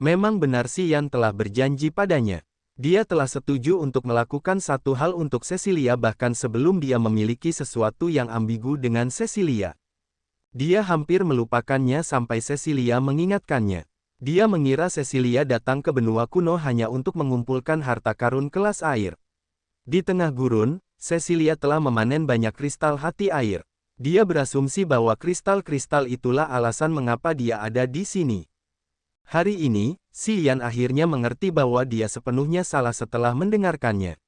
Memang benar Xian telah berjanji padanya. Dia telah setuju untuk melakukan satu hal untuk Cecilia bahkan sebelum dia memiliki sesuatu yang ambigu dengan Cecilia. Dia hampir melupakannya sampai Cecilia mengingatkannya. Dia mengira Cecilia datang ke benua kuno hanya untuk mengumpulkan harta karun kelas air. Di tengah gurun, Cecilia telah memanen banyak kristal hati air. Dia berasumsi bahwa kristal-kristal itulah alasan mengapa dia ada di sini. Hari ini, Xian akhirnya mengerti bahwa dia sepenuhnya salah setelah mendengarkannya.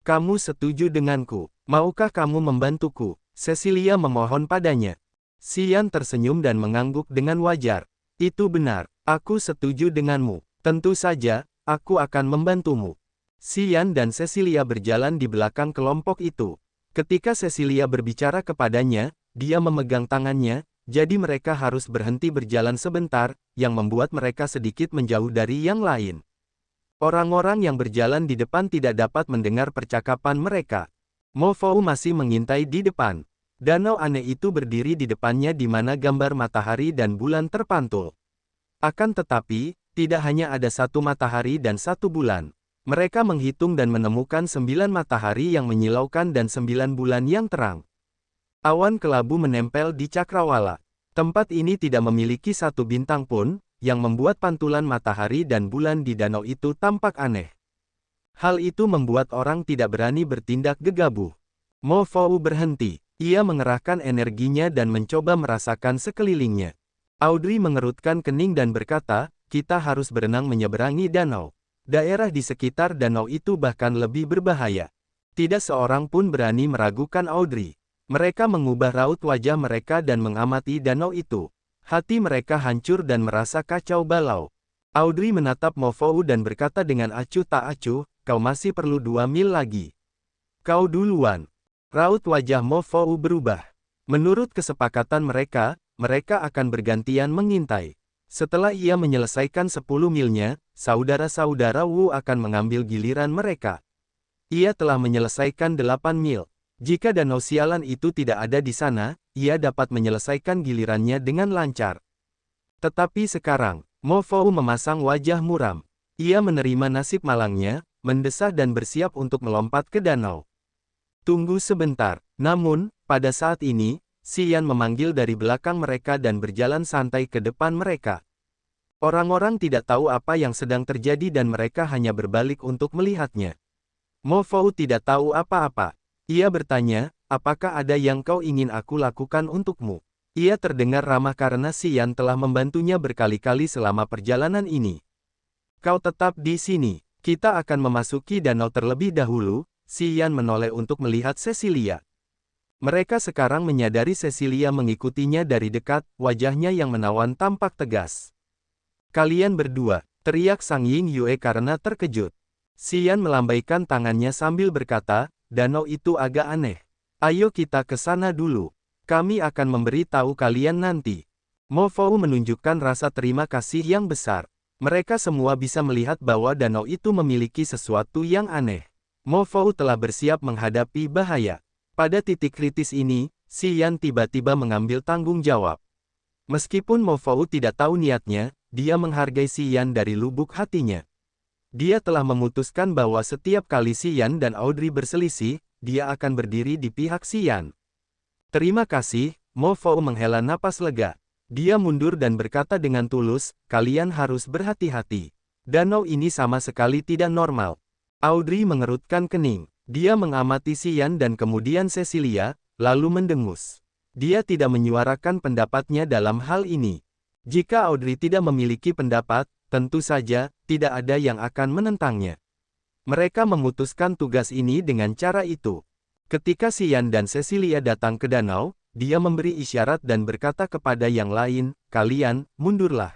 Kamu setuju denganku? Maukah kamu membantuku? Cecilia memohon padanya. Xian tersenyum dan mengangguk dengan wajar. Itu benar, aku setuju denganmu. Tentu saja, aku akan membantumu. Xian dan Cecilia berjalan di belakang kelompok itu. Ketika Cecilia berbicara kepadanya, dia memegang tangannya, jadi mereka harus berhenti berjalan sebentar, yang membuat mereka sedikit menjauh dari yang lain. Orang-orang yang berjalan di depan tidak dapat mendengar percakapan mereka. Mo Fou masih mengintai di depan. Danau aneh itu berdiri di depannya di mana gambar matahari dan bulan terpantul. Akan tetapi, tidak hanya ada satu matahari dan satu bulan. Mereka menghitung dan menemukan 9 matahari yang menyilaukan dan 9 bulan yang terang. Awan kelabu menempel di cakrawala. Tempat ini tidak memiliki satu bintang pun, yang membuat pantulan matahari dan bulan di danau itu tampak aneh. Hal itu membuat orang tidak berani bertindak gegabah. Mo Fou berhenti. Ia mengerahkan energinya dan mencoba merasakan sekelilingnya. Audrey mengerutkan kening dan berkata, kita harus berenang menyeberangi danau. Daerah di sekitar danau itu bahkan lebih berbahaya. Tidak seorang pun berani meragukan Audrey. Mereka mengubah raut wajah mereka dan mengamati danau itu. Hati mereka hancur dan merasa kacau balau. Audrey menatap Mo Fou dan berkata dengan acuh tak acuh, kau masih perlu 2 mil lagi. Kau duluan. Raut wajah Mo Fou berubah. Menurut kesepakatan mereka, mereka akan bergantian mengintai. Setelah ia menyelesaikan 10 milnya, saudara-saudara Wu akan mengambil giliran mereka. Ia telah menyelesaikan 8 mil. Jika danau sialan itu tidak ada di sana, ia dapat menyelesaikan gilirannya dengan lancar. Tetapi sekarang, Mo Fou memasang wajah muram. Ia menerima nasib malangnya, mendesah dan bersiap untuk melompat ke danau. Tunggu sebentar. Namun, pada saat ini, Xian memanggil dari belakang mereka dan berjalan santai ke depan mereka. Orang-orang tidak tahu apa yang sedang terjadi dan mereka hanya berbalik untuk melihatnya. Mo Fou tidak tahu apa-apa. Ia bertanya, apakah ada yang kau ingin aku lakukan untukmu? Ia terdengar ramah karena Xian telah membantunya berkali-kali selama perjalanan ini. Kau tetap di sini. Kita akan memasuki danau terlebih dahulu. Xian menoleh untuk melihat Cecilia. Mereka sekarang menyadari Cecilia mengikutinya dari dekat, wajahnya yang menawan tampak tegas. Kalian berdua, teriak Sang Ying Yue karena terkejut. Xian melambaikan tangannya sambil berkata, danau itu agak aneh. Ayo kita ke sana dulu. Kami akan memberi tahu kalian nanti. Mo Fou menunjukkan rasa terima kasih yang besar. Mereka semua bisa melihat bahwa danau itu memiliki sesuatu yang aneh. Mo Fou telah bersiap menghadapi bahaya. Pada titik kritis ini, Xian tiba-tiba mengambil tanggung jawab. Meskipun Mo Fou tidak tahu niatnya, dia menghargai Xian dari lubuk hatinya. Dia telah memutuskan bahwa setiap kali Xian dan Audrey berselisih, dia akan berdiri di pihak Xian. Terima kasih, Mo Fou menghela napas lega. Dia mundur dan berkata dengan tulus, kalian harus berhati-hati. Danau ini sama sekali tidak normal. Audrey mengerutkan kening. Dia mengamati Xian dan kemudian Cecilia, lalu mendengus. Dia tidak menyuarakan pendapatnya dalam hal ini. Jika Audrey tidak memiliki pendapat, tentu saja, tidak ada yang akan menentangnya. Mereka memutuskan tugas ini dengan cara itu. Ketika Xian dan Cecilia datang ke danau, dia memberi isyarat dan berkata kepada yang lain, kalian, mundurlah.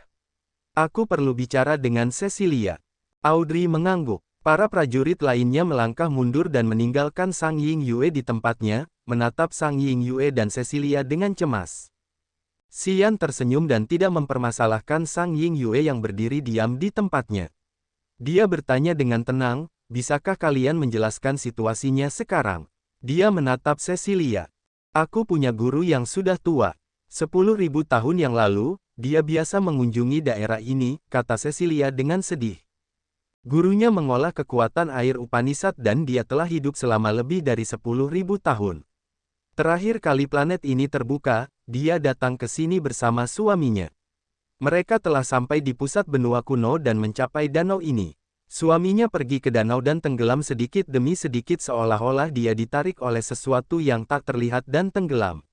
Aku perlu bicara dengan Cecilia. Audrey mengangguk. Para prajurit lainnya melangkah mundur dan meninggalkan Sang Ying Yue di tempatnya, menatap Sang Ying Yue dan Cecilia dengan cemas. Xian tersenyum dan tidak mempermasalahkan Sang Ying Yue yang berdiri diam di tempatnya. Dia bertanya dengan tenang, bisakah kalian menjelaskan situasinya sekarang? Dia menatap Cecilia. Aku punya guru yang sudah tua. 10.000 tahun yang lalu, dia biasa mengunjungi daerah ini, kata Cecilia dengan sedih. Gurunya mengolah kekuatan air Upanishad dan dia telah hidup selama lebih dari 10.000 tahun. Terakhir kali planet ini terbuka, dia datang ke sini bersama suaminya. Mereka telah sampai di pusat benua kuno dan mencapai danau ini. Suaminya pergi ke danau dan tenggelam sedikit demi sedikit seolah-olah dia ditarik oleh sesuatu yang tak terlihat dan tenggelam.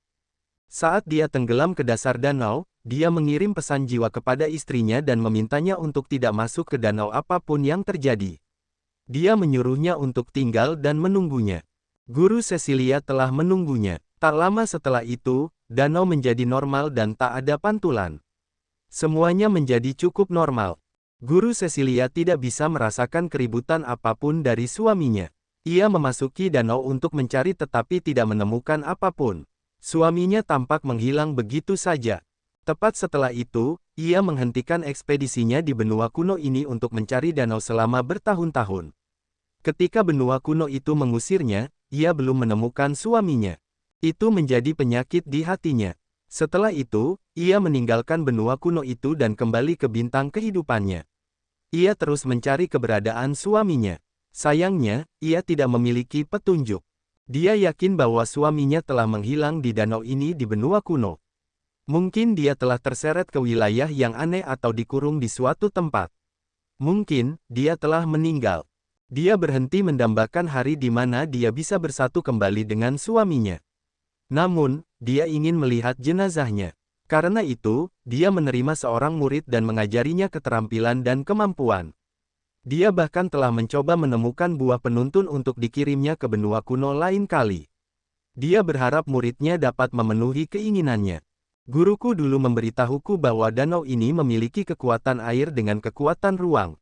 Saat dia tenggelam ke dasar danau, dia mengirim pesan jiwa kepada istrinya dan memintanya untuk tidak masuk ke danau apapun yang terjadi. Dia menyuruhnya untuk tinggal dan menunggunya. Guru Cecilia telah menunggunya. Tak lama setelah itu, danau menjadi normal dan tak ada pantulan. Semuanya menjadi cukup normal. Guru Cecilia tidak bisa merasakan keributan apapun dari suaminya. Ia memasuki danau untuk mencari tetapi tidak menemukan apapun. Suaminya tampak menghilang begitu saja. Tepat setelah itu, ia menghentikan ekspedisinya di benua kuno ini untuk mencari danau selama bertahun-tahun. Ketika benua kuno itu mengusirnya, ia belum menemukan suaminya. Itu menjadi penyakit di hatinya. Setelah itu, ia meninggalkan benua kuno itu dan kembali ke bintang kehidupannya. Ia terus mencari keberadaan suaminya. Sayangnya, ia tidak memiliki petunjuk. Dia yakin bahwa suaminya telah menghilang di danau ini di benua kuno. Mungkin dia telah terseret ke wilayah yang aneh atau dikurung di suatu tempat. Mungkin, dia telah meninggal. Dia berhenti mendambakan hari di mana dia bisa bersatu kembali dengan suaminya. Namun, dia ingin melihat jenazahnya. Karena itu, dia menerima seorang murid dan mengajarinya keterampilan dan kemampuan. Dia bahkan telah mencoba menemukan buah penuntun untuk dikirimnya ke benua kuno lain kali. Dia berharap muridnya dapat memenuhi keinginannya. Guruku dulu memberitahuku bahwa danau ini memiliki kekuatan air dengan kekuatan ruang.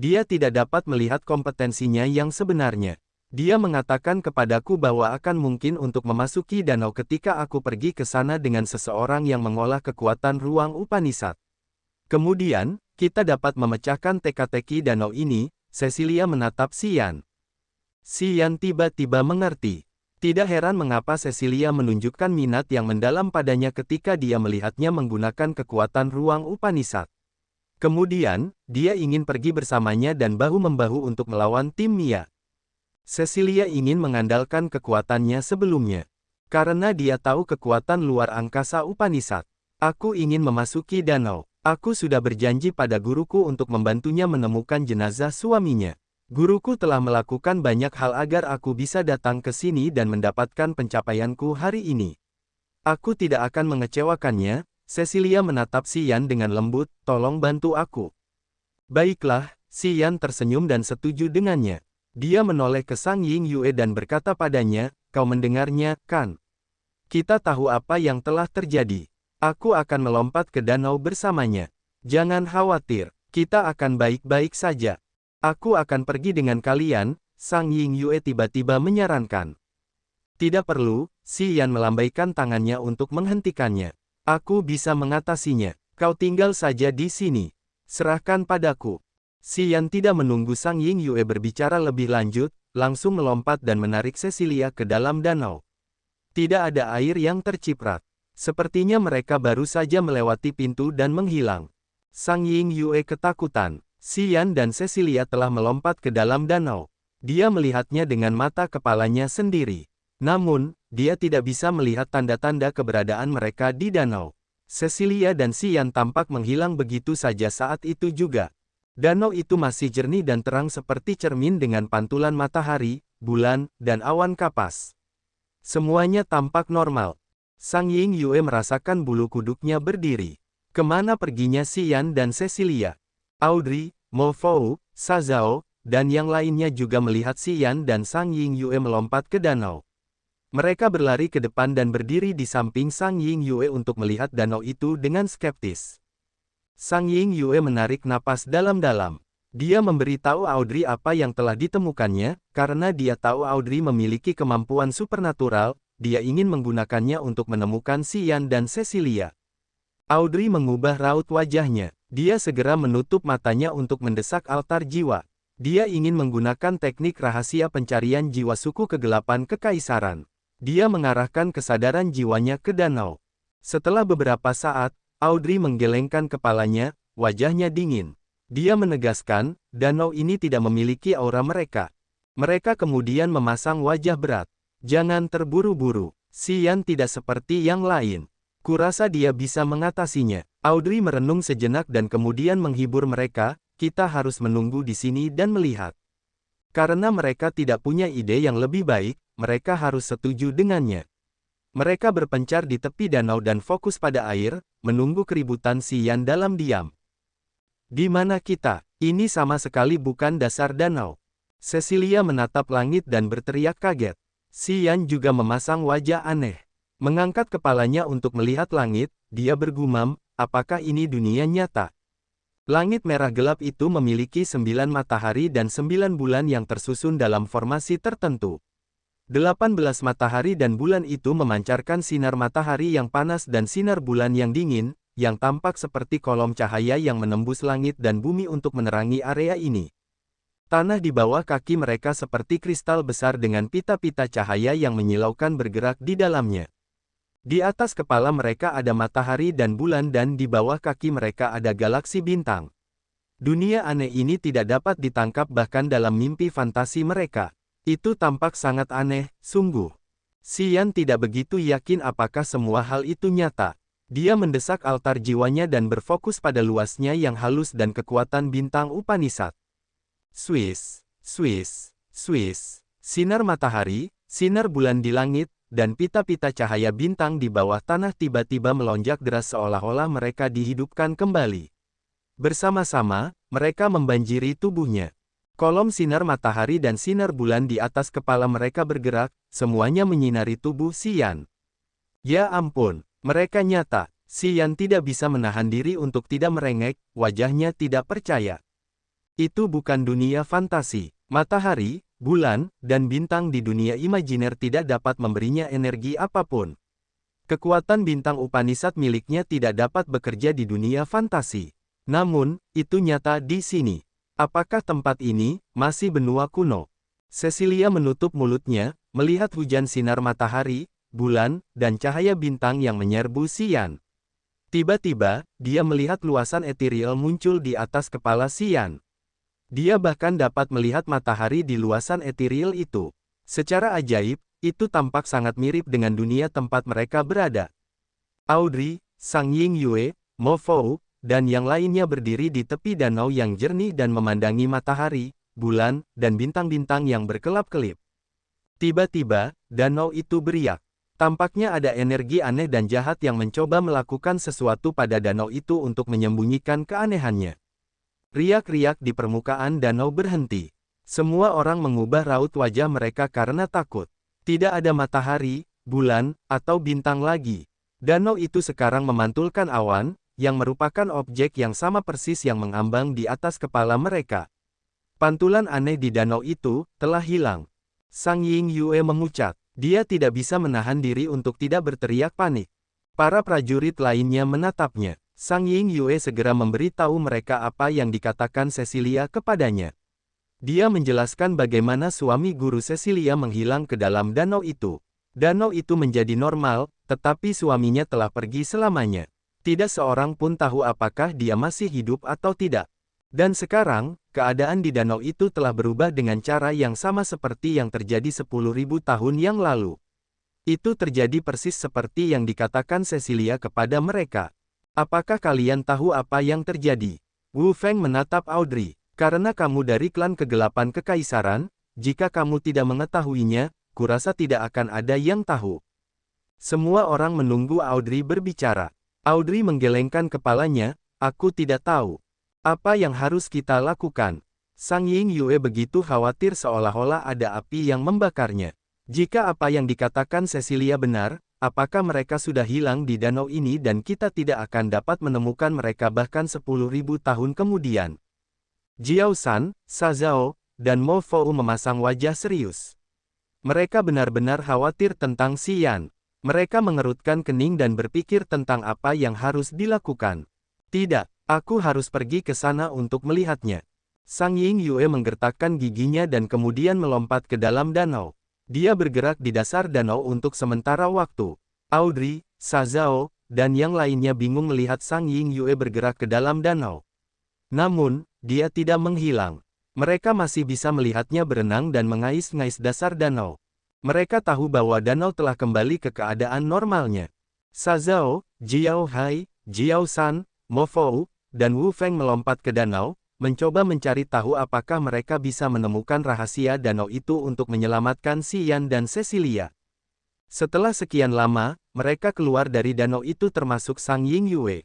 Dia tidak dapat melihat kompetensinya yang sebenarnya. Dia mengatakan kepadaku bahwa akan mungkin untuk memasuki danau ketika aku pergi ke sana dengan seseorang yang mengolah kekuatan ruang Upanishad. Kemudian, kita dapat memecahkan teka-teki danau ini. Cecilia menatap Xian. Xian tiba-tiba mengerti. Tidak heran mengapa Cecilia menunjukkan minat yang mendalam padanya ketika dia melihatnya menggunakan kekuatan ruang Upanishad. Kemudian, dia ingin pergi bersamanya dan bahu-membahu untuk melawan tim Mia. Cecilia ingin mengandalkan kekuatannya sebelumnya. Karena dia tahu kekuatan luar angkasa Upanishad. Aku ingin memasuki danau. Aku sudah berjanji pada guruku untuk membantunya menemukan jenazah suaminya. Guruku telah melakukan banyak hal agar aku bisa datang ke sini dan mendapatkan pencapaianku hari ini. Aku tidak akan mengecewakannya. Cecilia menatap Xian dengan lembut, tolong bantu aku. Baiklah, Xian tersenyum dan setuju dengannya. Dia menoleh ke Sang Ying Yue dan berkata padanya, kau mendengarnya, kan? Kita tahu apa yang telah terjadi. Aku akan melompat ke danau bersamanya. Jangan khawatir, kita akan baik-baik saja. Aku akan pergi dengan kalian, Sang Ying Yue tiba-tiba menyarankan. Tidak perlu, Xian melambaikan tangannya untuk menghentikannya. Aku bisa mengatasinya. Kau tinggal saja di sini. Serahkan padaku. Xian tidak menunggu Sang Ying Yue berbicara lebih lanjut, langsung melompat dan menarik Cecilia ke dalam danau. Tidak ada air yang terciprat. Sepertinya mereka baru saja melewati pintu dan menghilang. Sang Ying Yue ketakutan. Xian dan Cecilia telah melompat ke dalam danau. Dia melihatnya dengan mata kepalanya sendiri. Namun, dia tidak bisa melihat tanda-tanda keberadaan mereka di danau. Cecilia dan Xian tampak menghilang begitu saja saat itu juga. Danau itu masih jernih dan terang seperti cermin dengan pantulan matahari, bulan, dan awan kapas. Semuanya tampak normal. Sang Ying Yue merasakan bulu kuduknya berdiri. Kemana perginya Xian dan Cecilia? Audrey, Mo Fou, Shazao, dan yang lainnya juga melihat Xian dan Sang Ying Yue melompat ke danau. Mereka berlari ke depan dan berdiri di samping Sang Ying Yue untuk melihat danau itu dengan skeptis. Sang Ying Yue menarik napas dalam-dalam. Dia memberitahu Audrey apa yang telah ditemukannya, karena dia tahu Audrey memiliki kemampuan supernatural. Dia ingin menggunakannya untuk menemukan Xian dan Cecilia. Audrey mengubah raut wajahnya. Dia segera menutup matanya untuk mendesak altar jiwa. Dia ingin menggunakan teknik rahasia pencarian jiwa suku kegelapan kekaisaran. Dia mengarahkan kesadaran jiwanya ke danau. Setelah beberapa saat, Audrey menggelengkan kepalanya, wajahnya dingin. Dia menegaskan, danau ini tidak memiliki aura mereka. Mereka kemudian memasang wajah berat. Jangan terburu-buru. Xian tidak seperti yang lain. Kurasa dia bisa mengatasinya. Audrey merenung sejenak dan kemudian menghibur mereka, kita harus menunggu di sini dan melihat. Karena mereka tidak punya ide yang lebih baik, mereka harus setuju dengannya. Mereka berpencar di tepi danau dan fokus pada air, menunggu keributan Xian dalam diam. Di mana kita? Ini sama sekali bukan dasar danau. Cecilia menatap langit dan berteriak kaget. Xian juga memasang wajah aneh. Mengangkat kepalanya untuk melihat langit, dia bergumam, apakah ini dunia nyata? Langit merah gelap itu memiliki 9 matahari dan 9 bulan yang tersusun dalam formasi tertentu. 18 matahari dan bulan itu memancarkan sinar matahari yang panas dan sinar bulan yang dingin, yang tampak seperti kolom cahaya yang menembus langit dan bumi untuk menerangi area ini. Tanah di bawah kaki mereka seperti kristal besar dengan pita-pita cahaya yang menyilaukan bergerak di dalamnya. Di atas kepala mereka ada matahari dan bulan dan di bawah kaki mereka ada galaksi bintang. Dunia aneh ini tidak dapat ditangkap bahkan dalam mimpi fantasi mereka. Itu tampak sangat aneh, sungguh. Xian tidak begitu yakin apakah semua hal itu nyata. Dia mendesak altar jiwanya dan berfokus pada luasnya yang halus dan kekuatan bintang Upanishad. Swiss, Swiss, Swiss. Sinar matahari, sinar bulan di langit, dan pita-pita cahaya bintang di bawah tanah tiba-tiba melonjak deras seolah-olah mereka dihidupkan kembali. Bersama-sama, mereka membanjiri tubuhnya. Kolom sinar matahari dan sinar bulan di atas kepala mereka bergerak, semuanya menyinari tubuh Xian. Ya ampun, mereka nyata. Xian tidak bisa menahan diri untuk tidak merengek, wajahnya tidak percaya. Itu bukan dunia fantasi. Matahari, bulan, dan bintang di dunia imajiner tidak dapat memberinya energi apapun. Kekuatan bintang Upanishad miliknya tidak dapat bekerja di dunia fantasi. Namun, itu nyata di sini. Apakah tempat ini masih benua kuno? Cecilia menutup mulutnya, melihat hujan sinar matahari, bulan, dan cahaya bintang yang menyerbu Xian. Tiba-tiba, dia melihat luasan ethereal muncul di atas kepala Xian. Dia bahkan dapat melihat matahari di luasan ethereal itu. Secara ajaib, itu tampak sangat mirip dengan dunia tempat mereka berada. Audrey, Sang Yingyue, Mo Fou, dan yang lainnya berdiri di tepi danau yang jernih dan memandangi matahari, bulan, dan bintang-bintang yang berkelap-kelip. Tiba-tiba, danau itu beriak. Tampaknya ada energi aneh dan jahat yang mencoba melakukan sesuatu pada danau itu untuk menyembunyikan keanehannya. Riak-riak di permukaan danau berhenti. Semua orang mengubah raut wajah mereka karena takut. Tidak ada matahari, bulan, atau bintang lagi. Danau itu sekarang memantulkan awan, yang merupakan objek yang sama persis yang mengambang di atas kepala mereka. Pantulan aneh di danau itu telah hilang. Sang Yingyue mengucat. Dia tidak bisa menahan diri untuk tidak berteriak panik. Para prajurit lainnya menatapnya. Sang Yingyue segera memberitahu mereka apa yang dikatakan Cecilia kepadanya. Dia menjelaskan bagaimana suami guru Cecilia menghilang ke dalam danau itu. Danau itu menjadi normal, tetapi suaminya telah pergi selamanya. Tidak seorang pun tahu apakah dia masih hidup atau tidak. Dan sekarang, keadaan di danau itu telah berubah dengan cara yang sama seperti yang terjadi 10.000 tahun yang lalu. Itu terjadi persis seperti yang dikatakan Cecilia kepada mereka. Apakah kalian tahu apa yang terjadi? Wu Feng menatap Audrey. Karena kamu dari klan kegelapan kekaisaran, jika kamu tidak mengetahuinya, kurasa tidak akan ada yang tahu. Semua orang menunggu Audrey berbicara. Audrey menggelengkan kepalanya, aku tidak tahu. Apa yang harus kita lakukan? Sang Yingyue begitu khawatir seolah-olah ada api yang membakarnya. Jika apa yang dikatakan Cecilia benar, apakah mereka sudah hilang di danau ini dan kita tidak akan dapat menemukan mereka bahkan 10.000 tahun kemudian? Jiao San, Sa Zhao, dan Mo Fou memasang wajah serius. Mereka benar-benar khawatir tentang Xian. Mereka mengerutkan kening dan berpikir tentang apa yang harus dilakukan. Tidak, aku harus pergi ke sana untuk melihatnya. Sang Yingyue menggertakkan giginya dan kemudian melompat ke dalam danau. Dia bergerak di dasar danau untuk sementara waktu. Audrey, Sa Zhao, dan yang lainnya bingung melihat Sang Ying Yue bergerak ke dalam danau. Namun, dia tidak menghilang. Mereka masih bisa melihatnya berenang dan mengais-ngais dasar danau. Mereka tahu bahwa danau telah kembali ke keadaan normalnya. Sa Zhao, Jiao Hai, Jiao San, Mo Fou, dan Wu Feng melompat ke danau, mencoba mencari tahu apakah mereka bisa menemukan rahasia danau itu untuk menyelamatkan Xian dan Cecilia. Setelah sekian lama, mereka keluar dari danau itu termasuk Sang Ying Yue.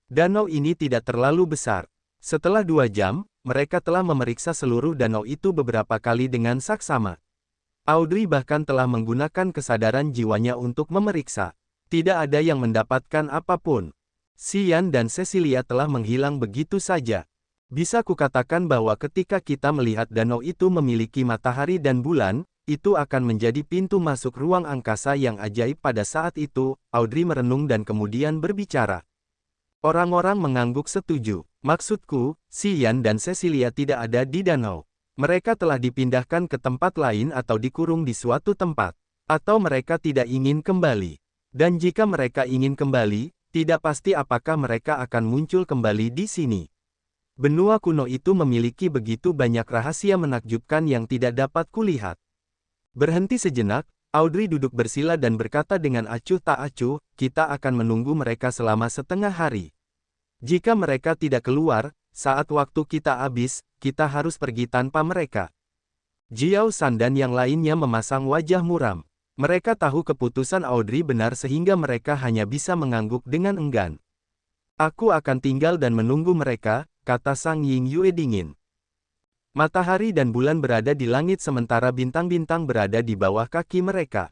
Danau ini tidak terlalu besar. Setelah 2 jam, mereka telah memeriksa seluruh danau itu beberapa kali dengan saksama. Audrey bahkan telah menggunakan kesadaran jiwanya untuk memeriksa. Tidak ada yang mendapatkan apapun. Xian dan Cecilia telah menghilang begitu saja. Bisa kukatakan bahwa ketika kita melihat danau itu memiliki matahari dan bulan, itu akan menjadi pintu masuk ruang angkasa yang ajaib pada saat itu, Audrey merenung dan kemudian berbicara. Orang-orang mengangguk setuju. Maksudku, Xian dan Cecilia tidak ada di danau. Mereka telah dipindahkan ke tempat lain atau dikurung di suatu tempat. Atau mereka tidak ingin kembali. Dan jika mereka ingin kembali, tidak pasti apakah mereka akan muncul kembali di sini. Benua kuno itu memiliki begitu banyak rahasia menakjubkan yang tidak dapat kulihat. Berhenti sejenak, Audrey duduk bersila dan berkata dengan acuh tak acuh, kita akan menunggu mereka selama setengah hari. Jika mereka tidak keluar, saat waktu kita habis, kita harus pergi tanpa mereka. Jiao San dan yang lainnya memasang wajah muram. Mereka tahu keputusan Audrey benar sehingga mereka hanya bisa mengangguk dengan enggan. Aku akan tinggal dan menunggu mereka, kata Sang Ying Yue dingin. Matahari dan bulan berada di langit sementara bintang-bintang berada di bawah kaki mereka.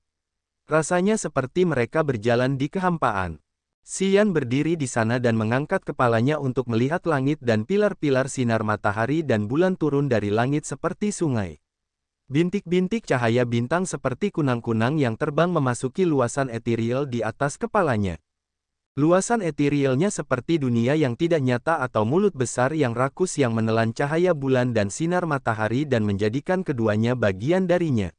Rasanya seperti mereka berjalan di kehampaan. Xian berdiri di sana dan mengangkat kepalanya untuk melihat langit dan pilar-pilar sinar matahari dan bulan turun dari langit seperti sungai. Bintik-bintik cahaya bintang seperti kunang-kunang yang terbang memasuki luasan ethereal di atas kepalanya. Luasan etherealnya seperti dunia yang tidak nyata atau mulut besar yang rakus yang menelan cahaya bulan dan sinar matahari dan menjadikan keduanya bagian darinya.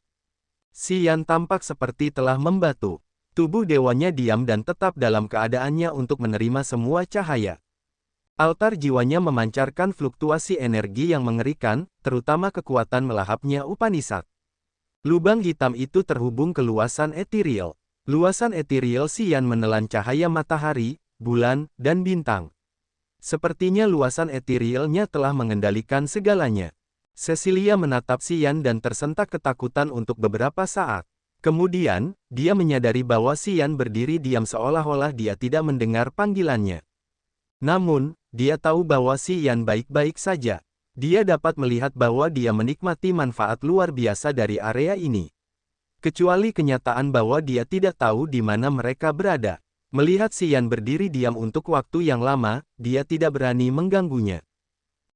Xian tampak seperti telah membatu. Tubuh dewanya diam dan tetap dalam keadaannya untuk menerima semua cahaya. Altar jiwanya memancarkan fluktuasi energi yang mengerikan, terutama kekuatan melahapnya Upanishad. Lubang hitam itu terhubung ke luasan ethereal. Luasan ethereal Xian menelan cahaya matahari, bulan, dan bintang. Sepertinya luasan etherealnya telah mengendalikan segalanya. Cecilia menatap Xian dan tersentak ketakutan untuk beberapa saat. Kemudian, dia menyadari bahwa Xian berdiri diam seolah-olah dia tidak mendengar panggilannya. Namun, dia tahu bahwa Xian baik-baik saja. Dia dapat melihat bahwa dia menikmati manfaat luar biasa dari area ini. Kecuali kenyataan bahwa dia tidak tahu di mana mereka berada. Melihat Xian berdiri diam untuk waktu yang lama, dia tidak berani mengganggunya.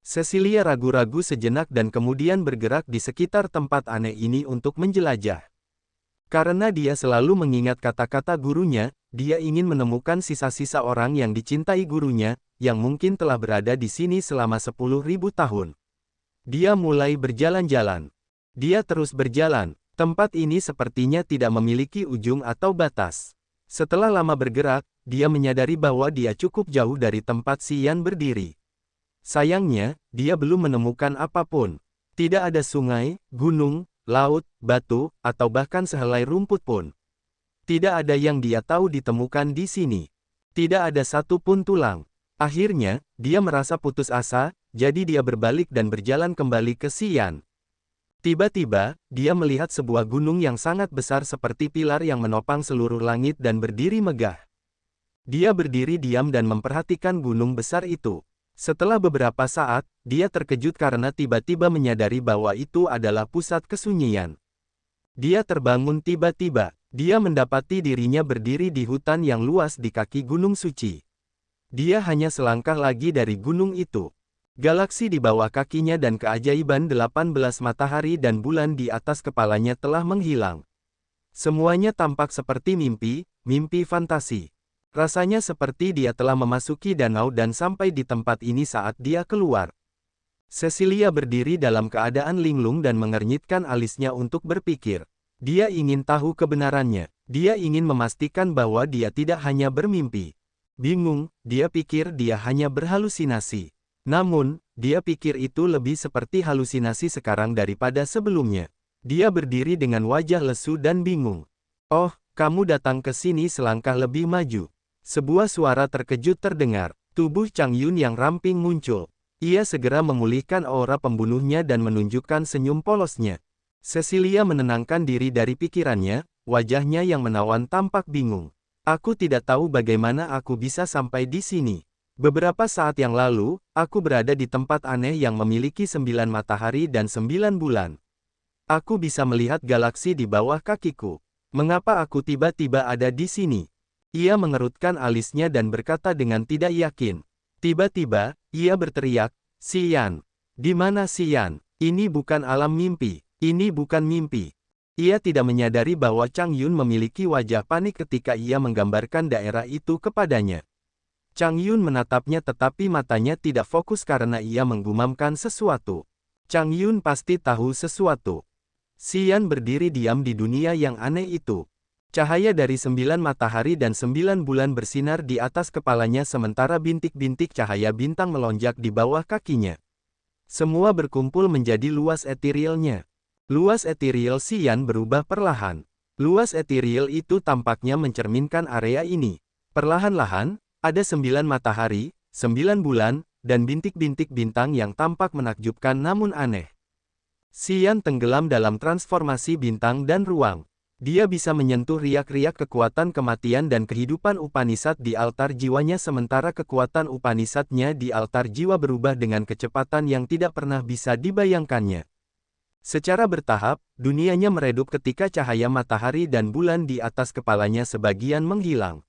Cecilia ragu-ragu sejenak dan kemudian bergerak di sekitar tempat aneh ini untuk menjelajah. Karena dia selalu mengingat kata-kata gurunya, dia ingin menemukan sisa-sisa orang yang dicintai gurunya, yang mungkin telah berada di sini selama 10.000 tahun. Dia mulai berjalan-jalan. Dia terus berjalan. Tempat ini sepertinya tidak memiliki ujung atau batas. Setelah lama bergerak, dia menyadari bahwa dia cukup jauh dari tempat Xian berdiri. Sayangnya, dia belum menemukan apapun. Tidak ada sungai, gunung, laut, batu, atau bahkan sehelai rumput pun. Tidak ada yang dia tahu ditemukan di sini. Tidak ada satu pun tulang. Akhirnya, dia merasa putus asa, jadi dia berbalik dan berjalan kembali ke Xian. Tiba-tiba, dia melihat sebuah gunung yang sangat besar seperti pilar yang menopang seluruh langit dan berdiri megah. Dia berdiri diam dan memperhatikan gunung besar itu. Setelah beberapa saat, dia terkejut karena tiba-tiba menyadari bahwa itu adalah pusat kesunyian. Dia terbangun tiba-tiba. Dia mendapati dirinya berdiri di hutan yang luas di kaki gunung suci. Dia hanya selangkah lagi dari gunung itu. Galaksi di bawah kakinya dan keajaiban 18 matahari dan bulan di atas kepalanya telah menghilang. Semuanya tampak seperti mimpi, mimpi fantasi. Rasanya seperti dia telah memasuki danau dan sampai di tempat ini saat dia keluar. Cecilia berdiri dalam keadaan linglung dan mengernyitkan alisnya untuk berpikir. Dia ingin tahu kebenarannya. Dia ingin memastikan bahwa dia tidak hanya bermimpi. Bingung, dia pikir dia hanya berhalusinasi. Namun, dia pikir itu lebih seperti halusinasi sekarang daripada sebelumnya. Dia berdiri dengan wajah lesu dan bingung. "Oh, kamu datang ke sini selangkah lebih maju." Sebuah suara terkejut terdengar. Tubuh Chang Yun yang ramping muncul. Ia segera memulihkan aura pembunuhnya dan menunjukkan senyum polosnya. Cecilia menenangkan diri dari pikirannya, wajahnya yang menawan tampak bingung. "Aku tidak tahu bagaimana aku bisa sampai di sini. Beberapa saat yang lalu, aku berada di tempat aneh yang memiliki 9 matahari dan 9 bulan. Aku bisa melihat galaksi di bawah kakiku. Mengapa aku tiba-tiba ada di sini?" Ia mengerutkan alisnya dan berkata dengan tidak yakin. Tiba-tiba, ia berteriak, "Xian! Di mana Xian? Ini bukan alam mimpi. Ini bukan mimpi." Ia tidak menyadari bahwa Chang Yun memiliki wajah panik ketika ia menggambarkan daerah itu kepadanya. Chang Yun menatapnya tetapi matanya tidak fokus karena ia menggumamkan sesuatu. Chang Yun pasti tahu sesuatu. Xian berdiri diam di dunia yang aneh itu. Cahaya dari 9 matahari dan 9 bulan bersinar di atas kepalanya sementara bintik-bintik cahaya bintang melonjak di bawah kakinya. Semua berkumpul menjadi luas etherealnya. Luas ethereal Xian berubah perlahan. Luas ethereal itu tampaknya mencerminkan area ini. Perlahan-lahan, ada 9 matahari, 9 bulan, dan bintik-bintik bintang yang tampak menakjubkan namun aneh. Xian tenggelam dalam transformasi bintang dan ruang. Dia bisa menyentuh riak-riak kekuatan kematian dan kehidupan Upanishad di altar jiwanya sementara kekuatan Upanishadnya di altar jiwa berubah dengan kecepatan yang tidak pernah bisa dibayangkannya. Secara bertahap, dunianya meredup ketika cahaya matahari dan bulan di atas kepalanya sebagian menghilang.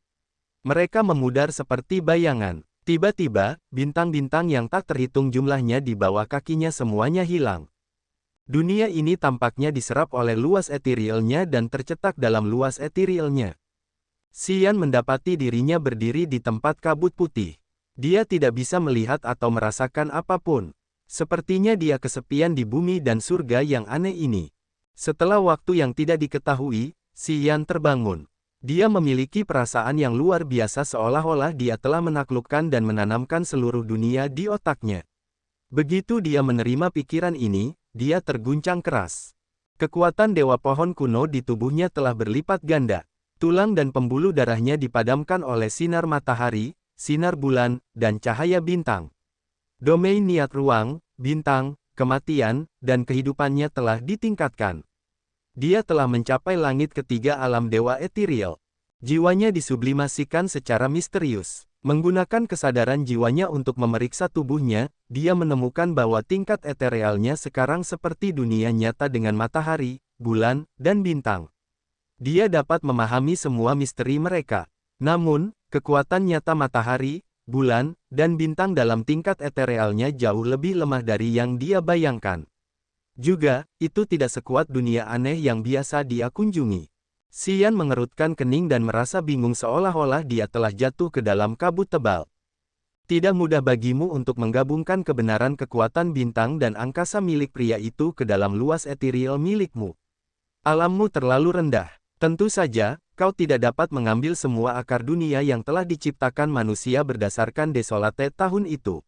Mereka memudar seperti bayangan. Tiba-tiba, bintang-bintang yang tak terhitung jumlahnya di bawah kakinya semuanya hilang. Dunia ini tampaknya diserap oleh luas etherealnya dan tercetak dalam luas etherealnya. Xian mendapati dirinya berdiri di tempat kabut putih. Dia tidak bisa melihat atau merasakan apapun. Sepertinya dia kesepian di bumi dan surga yang aneh ini. Setelah waktu yang tidak diketahui, Xian terbangun. Dia memiliki perasaan yang luar biasa seolah-olah dia telah menaklukkan dan menanamkan seluruh dunia di otaknya. Begitu dia menerima pikiran ini, dia terguncang keras. Kekuatan Dewa Pohon kuno di tubuhnya telah berlipat ganda. Tulang dan pembuluh darahnya dipadamkan oleh sinar matahari, sinar bulan, dan cahaya bintang. Domain niat ruang, bintang, kematian, dan kehidupannya telah ditingkatkan. Dia telah mencapai langit ketiga alam dewa ethereal. Jiwanya disublimasikan secara misterius. Menggunakan kesadaran jiwanya untuk memeriksa tubuhnya, dia menemukan bahwa tingkat etherealnya sekarang seperti dunia nyata dengan matahari, bulan, dan bintang. Dia dapat memahami semua misteri mereka. Namun, kekuatan nyata matahari, bulan, dan bintang dalam tingkat etherealnya jauh lebih lemah dari yang dia bayangkan. Juga, itu tidak sekuat dunia aneh yang biasa dia kunjungi. Xian mengerutkan kening dan merasa bingung seolah-olah dia telah jatuh ke dalam kabut tebal. Tidak mudah bagimu untuk menggabungkan kebenaran kekuatan bintang dan angkasa milik pria itu ke dalam luas ethereal milikmu. Alammu terlalu rendah. Tentu saja, kau tidak dapat mengambil semua akar dunia yang telah diciptakan manusia berdasarkan Desolate tahun itu.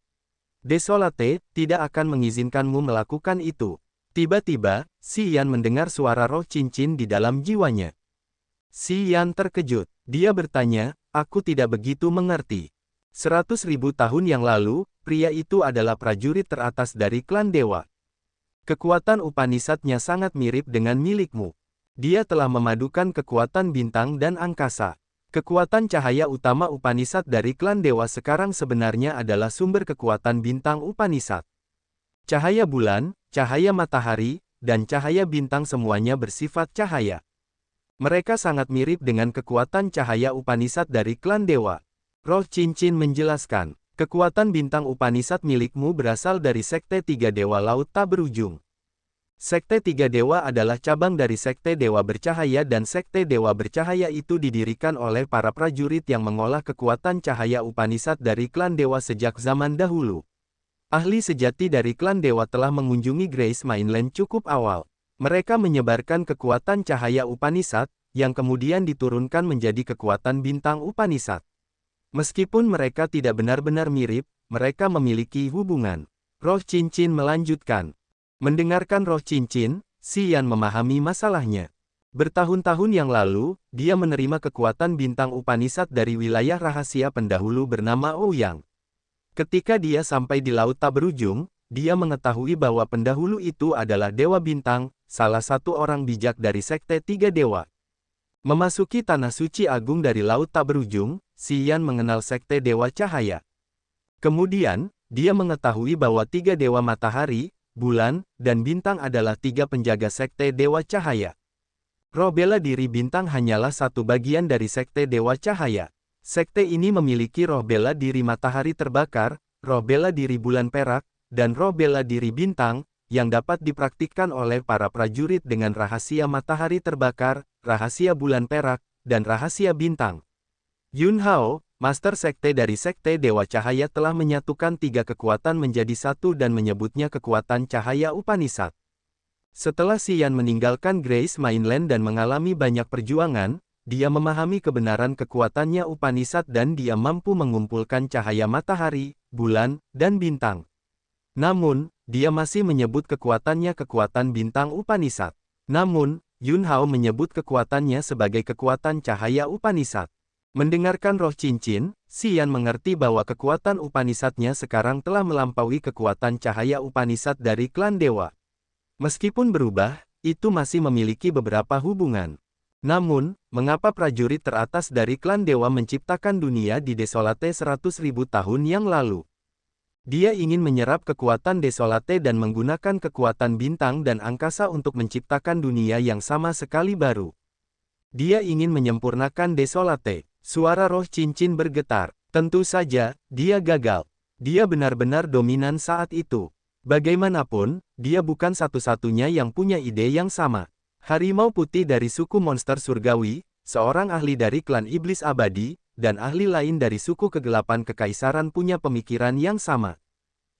Desolate tidak akan mengizinkanmu melakukan itu. Tiba-tiba, Xian mendengar suara roh cincin di dalam jiwanya. Xian terkejut. Dia bertanya, "Aku tidak begitu mengerti." 100.000 tahun yang lalu, pria itu adalah prajurit teratas dari klan dewa. Kekuatan Upanishadnya sangat mirip dengan milikmu. Dia telah memadukan kekuatan bintang dan angkasa. Kekuatan cahaya utama Upanishad dari klan dewa sekarang sebenarnya adalah sumber kekuatan bintang Upanishad. Cahaya bulan, cahaya matahari, dan cahaya bintang semuanya bersifat cahaya. Mereka sangat mirip dengan kekuatan cahaya Upanishad dari klan dewa. Roh cincin menjelaskan, kekuatan bintang Upanishad milikmu berasal dari Sekte Tiga Dewa Laut Tak Berujung. Sekte Tiga Dewa adalah cabang dari Sekte Dewa Bercahaya dan Sekte Dewa Bercahaya itu didirikan oleh para prajurit yang mengolah kekuatan cahaya Upanishad dari klan dewa sejak zaman dahulu. Ahli sejati dari klan dewa telah mengunjungi Grace Mainland cukup awal. Mereka menyebarkan kekuatan cahaya Upanishad, yang kemudian diturunkan menjadi kekuatan bintang Upanishad. Meskipun mereka tidak benar-benar mirip, mereka memiliki hubungan. Roh cincin melanjutkan. Mendengarkan roh cincin, Xian memahami masalahnya. Bertahun-tahun yang lalu, dia menerima kekuatan bintang Upanishad dari wilayah rahasia pendahulu bernama Ouyang. Ketika dia sampai di Laut Tak Berujung, dia mengetahui bahwa pendahulu itu adalah Dewa Bintang, salah satu orang bijak dari Sekte Tiga Dewa. Memasuki Tanah Suci Agung dari Laut Tak Berujung, Xian mengenal Sekte Dewa Cahaya. Kemudian, dia mengetahui bahwa tiga Dewa Matahari, Bulan, dan Bintang adalah tiga penjaga Sekte Dewa Cahaya. Roh bela diri Bintang hanyalah satu bagian dari Sekte Dewa Cahaya. Sekte ini memiliki roh bela diri Matahari Terbakar, roh bela diri Bulan Perak, dan roh bela diri Bintang, yang dapat dipraktikkan oleh para prajurit dengan rahasia Matahari Terbakar, rahasia Bulan Perak, dan rahasia Bintang. Yun Hao, Master Sekte dari Sekte Dewa Cahaya telah menyatukan tiga kekuatan menjadi satu dan menyebutnya kekuatan Cahaya Upanishad. Setelah Xian meninggalkan Grace Mainland dan mengalami banyak perjuangan, dia memahami kebenaran kekuatannya Upanishad dan dia mampu mengumpulkan cahaya matahari, bulan, dan bintang. Namun, dia masih menyebut kekuatannya kekuatan bintang Upanishad. Namun, Yun Hao menyebut kekuatannya sebagai kekuatan cahaya Upanishad. Mendengarkan roh cincin, Xian mengerti bahwa kekuatan Upanishadnya sekarang telah melampaui kekuatan cahaya Upanishad dari klan dewa. Meskipun berubah, itu masih memiliki beberapa hubungan. Namun, mengapa prajurit teratas dari klan dewa menciptakan dunia di Desolate 100.000 tahun yang lalu? Dia ingin menyerap kekuatan Desolate dan menggunakan kekuatan bintang dan angkasa untuk menciptakan dunia yang sama sekali baru. Dia ingin menyempurnakan Desolate. Suara roh cincin bergetar. Tentu saja, dia gagal. Dia benar-benar dominan saat itu. Bagaimanapun, dia bukan satu-satunya yang punya ide yang sama. Harimau putih dari suku monster surgawi, seorang ahli dari klan iblis abadi, dan ahli lain dari suku kegelapan kekaisaran punya pemikiran yang sama.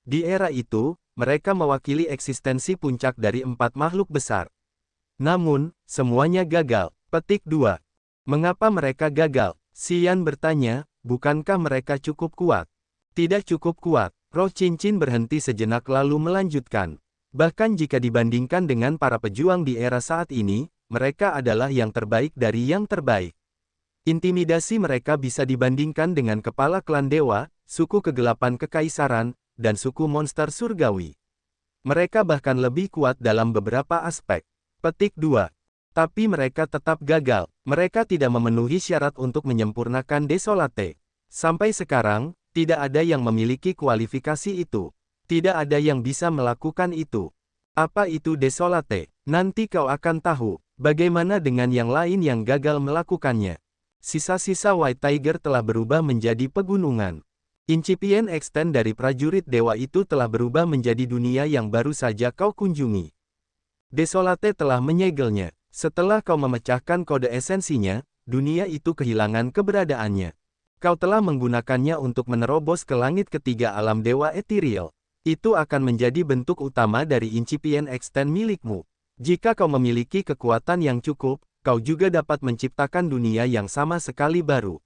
Di era itu, mereka mewakili eksistensi puncak dari 4 makhluk besar. Namun, semuanya gagal. Petik 2. Mengapa mereka gagal? Xian bertanya, bukankah mereka cukup kuat? Tidak cukup kuat. Roh cincin berhenti sejenak lalu melanjutkan. Bahkan jika dibandingkan dengan para pejuang di era saat ini, mereka adalah yang terbaik dari yang terbaik. Intimidasi mereka bisa dibandingkan dengan kepala klan dewa, suku kegelapan kekaisaran, dan suku monster surgawi. Mereka bahkan lebih kuat dalam beberapa aspek. Petik 2. Tapi mereka tetap gagal. Mereka tidak memenuhi syarat untuk menyempurnakan Desolate. Sampai sekarang, tidak ada yang memiliki kualifikasi itu. Tidak ada yang bisa melakukan itu. Apa itu Desolate? Nanti kau akan tahu. Bagaimana dengan yang lain yang gagal melakukannya? Sisa-sisa White Tiger telah berubah menjadi pegunungan. Incipient extent dari prajurit dewa itu telah berubah menjadi dunia yang baru saja kau kunjungi. Desolate telah menyegelnya. Setelah kau memecahkan kode esensinya, dunia itu kehilangan keberadaannya. Kau telah menggunakannya untuk menerobos ke langit ketiga alam dewa ethereal. Itu akan menjadi bentuk utama dari incipient extent milikmu. Jika kau memiliki kekuatan yang cukup, kau juga dapat menciptakan dunia yang sama sekali baru.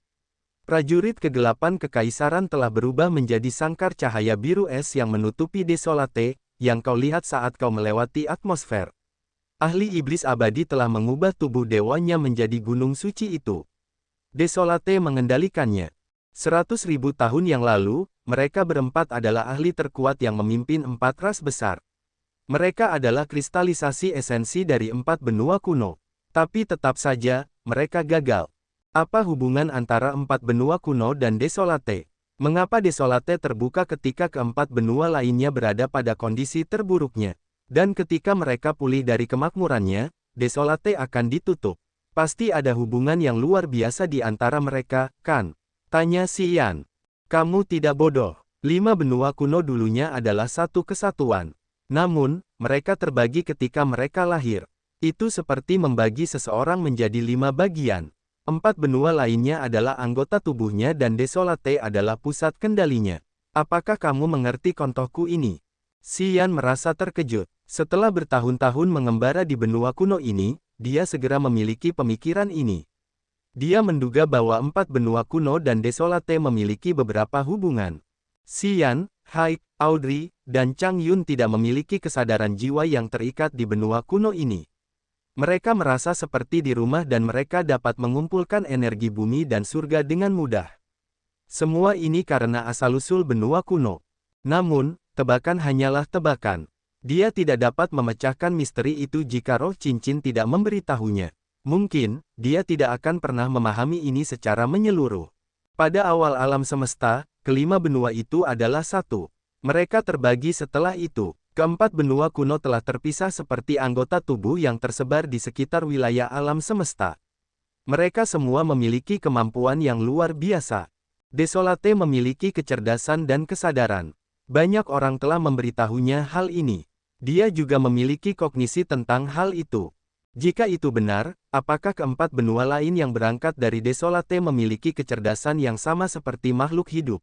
Prajurit kegelapan kekaisaran telah berubah menjadi sangkar cahaya biru es yang menutupi Desolate, yang kau lihat saat kau melewati atmosfer. Ahli iblis abadi telah mengubah tubuh dewanya menjadi gunung suci itu. Desolate mengendalikannya. 100.000 tahun yang lalu, mereka berempat adalah ahli terkuat yang memimpin 4 ras besar. Mereka adalah kristalisasi esensi dari 4 benua kuno. Tapi tetap saja, mereka gagal. Apa hubungan antara 4 benua kuno dan Desolate? Mengapa Desolate terbuka ketika keempat benua lainnya berada pada kondisi terburuknya? Dan ketika mereka pulih dari kemakmurannya, Desolate akan ditutup. Pasti ada hubungan yang luar biasa di antara mereka, kan? Tanya Xian. Kamu tidak bodoh. 5 benua kuno dulunya adalah satu kesatuan. Namun, mereka terbagi ketika mereka lahir. Itu seperti membagi seseorang menjadi 5 bagian. 4 benua lainnya adalah anggota tubuhnya dan Desolate adalah pusat kendalinya. Apakah kamu mengerti kontohku ini? Xian merasa terkejut. Setelah bertahun-tahun mengembara di benua kuno ini, dia segera memiliki pemikiran ini. Dia menduga bahwa empat benua kuno dan Desolate memiliki beberapa hubungan. Xian, Haik, Audrey, dan Chang Yun tidak memiliki kesadaran jiwa yang terikat di benua kuno ini. Mereka merasa seperti di rumah dan mereka dapat mengumpulkan energi bumi dan surga dengan mudah. Semua ini karena asal-usul benua kuno. Namun, tebakan hanyalah tebakan. Dia tidak dapat memecahkan misteri itu jika roh cincin tidak memberitahunya. Mungkin, dia tidak akan pernah memahami ini secara menyeluruh. Pada awal alam semesta, kelima benua itu adalah satu. Mereka terbagi setelah itu. Keempat benua kuno telah terpisah seperti anggota tubuh yang tersebar di sekitar wilayah alam semesta. Mereka semua memiliki kemampuan yang luar biasa. Desolate memiliki kecerdasan dan kesadaran. Banyak orang telah memberitahunya hal ini. Dia juga memiliki kognisi tentang hal itu. Jika itu benar, apakah keempat benua lain yang berangkat dari Desolate memiliki kecerdasan yang sama seperti makhluk hidup?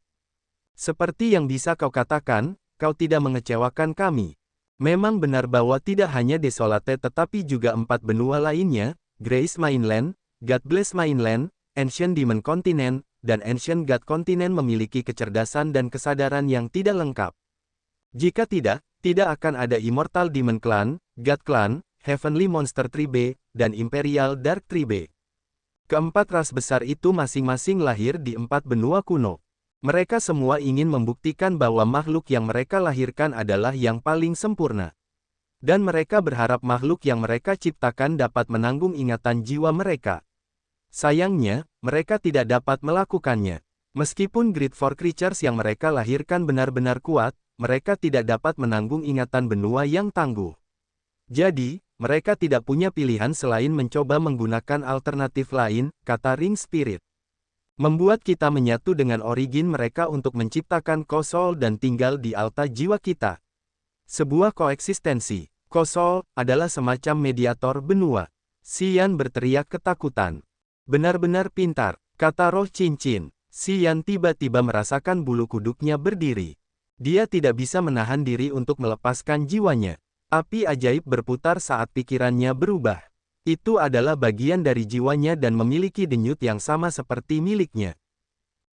Seperti yang bisa kau katakan, kau tidak mengecewakan kami. Memang benar bahwa tidak hanya Desolate tetapi juga empat benua lainnya, Grace Mainland, God Bless Mainland, Ancient Demon Continent, dan Ancient God Continent memiliki kecerdasan dan kesadaran yang tidak lengkap. Jika tidak akan ada Immortal Demon Clan, God Clan, Heavenly Monster Tribe, dan Imperial Dark Tribe. Keempat ras besar itu masing-masing lahir di empat benua kuno. Mereka semua ingin membuktikan bahwa makhluk yang mereka lahirkan adalah yang paling sempurna. Dan mereka berharap makhluk yang mereka ciptakan dapat menanggung ingatan jiwa mereka. Sayangnya, mereka tidak dapat melakukannya. Meskipun Great Four Creatures yang mereka lahirkan benar-benar kuat, mereka tidak dapat menanggung ingatan benua yang tangguh. Jadi, mereka tidak punya pilihan selain mencoba menggunakan alternatif lain, kata Ring Spirit. Membuat kita menyatu dengan origin mereka untuk menciptakan Kosol dan tinggal di alta jiwa kita. Sebuah koeksistensi. Kosol adalah semacam mediator benua. Xian berteriak ketakutan. Benar-benar pintar, kata roh cincin. Xian tiba-tiba merasakan bulu kuduknya berdiri. Dia tidak bisa menahan diri untuk melepaskan jiwanya. Api ajaib berputar saat pikirannya berubah. Itu adalah bagian dari jiwanya dan memiliki denyut yang sama seperti miliknya.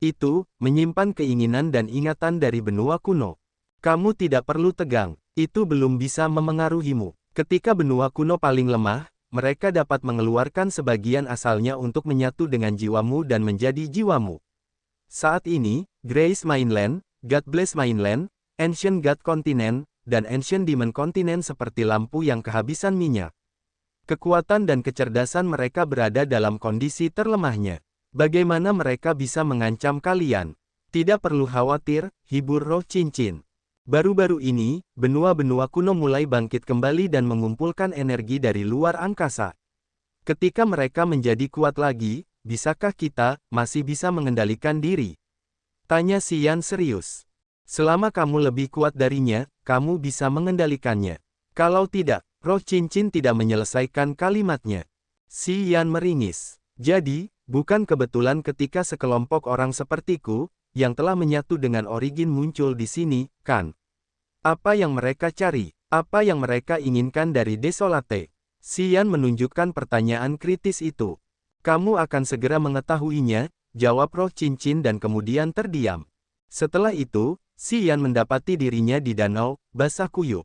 Itu, menyimpan keinginan dan ingatan dari benua kuno. Kamu tidak perlu tegang, itu belum bisa memengaruhimu. Ketika benua kuno paling lemah, mereka dapat mengeluarkan sebagian asalnya untuk menyatu dengan jiwamu dan menjadi jiwamu. Saat ini, Grace Mainland, God Bless Mainland, Ancient God Continent, dan Ancient Demon Continent seperti lampu yang kehabisan minyak. Kekuatan dan kecerdasan mereka berada dalam kondisi terlemahnya. Bagaimana mereka bisa mengancam kalian? Tidak perlu khawatir, hibur roh cincin. Baru-baru ini, benua-benua kuno mulai bangkit kembali dan mengumpulkan energi dari luar angkasa. Ketika mereka menjadi kuat lagi, bisakah kita masih bisa mengendalikan diri? Tanya Xian serius. Selama kamu lebih kuat darinya, kamu bisa mengendalikannya. Kalau tidak, roh cincin tidak menyelesaikan kalimatnya. Xian meringis. Jadi, bukan kebetulan ketika sekelompok orang sepertiku, yang telah menyatu dengan origin muncul di sini, kan? Apa yang mereka cari? Apa yang mereka inginkan dari Desolate? Xian menunjukkan pertanyaan kritis itu. Kamu akan segera mengetahuinya, jawab roh cincin dan kemudian terdiam. Setelah itu, Xian mendapati dirinya di danau basah kuyup.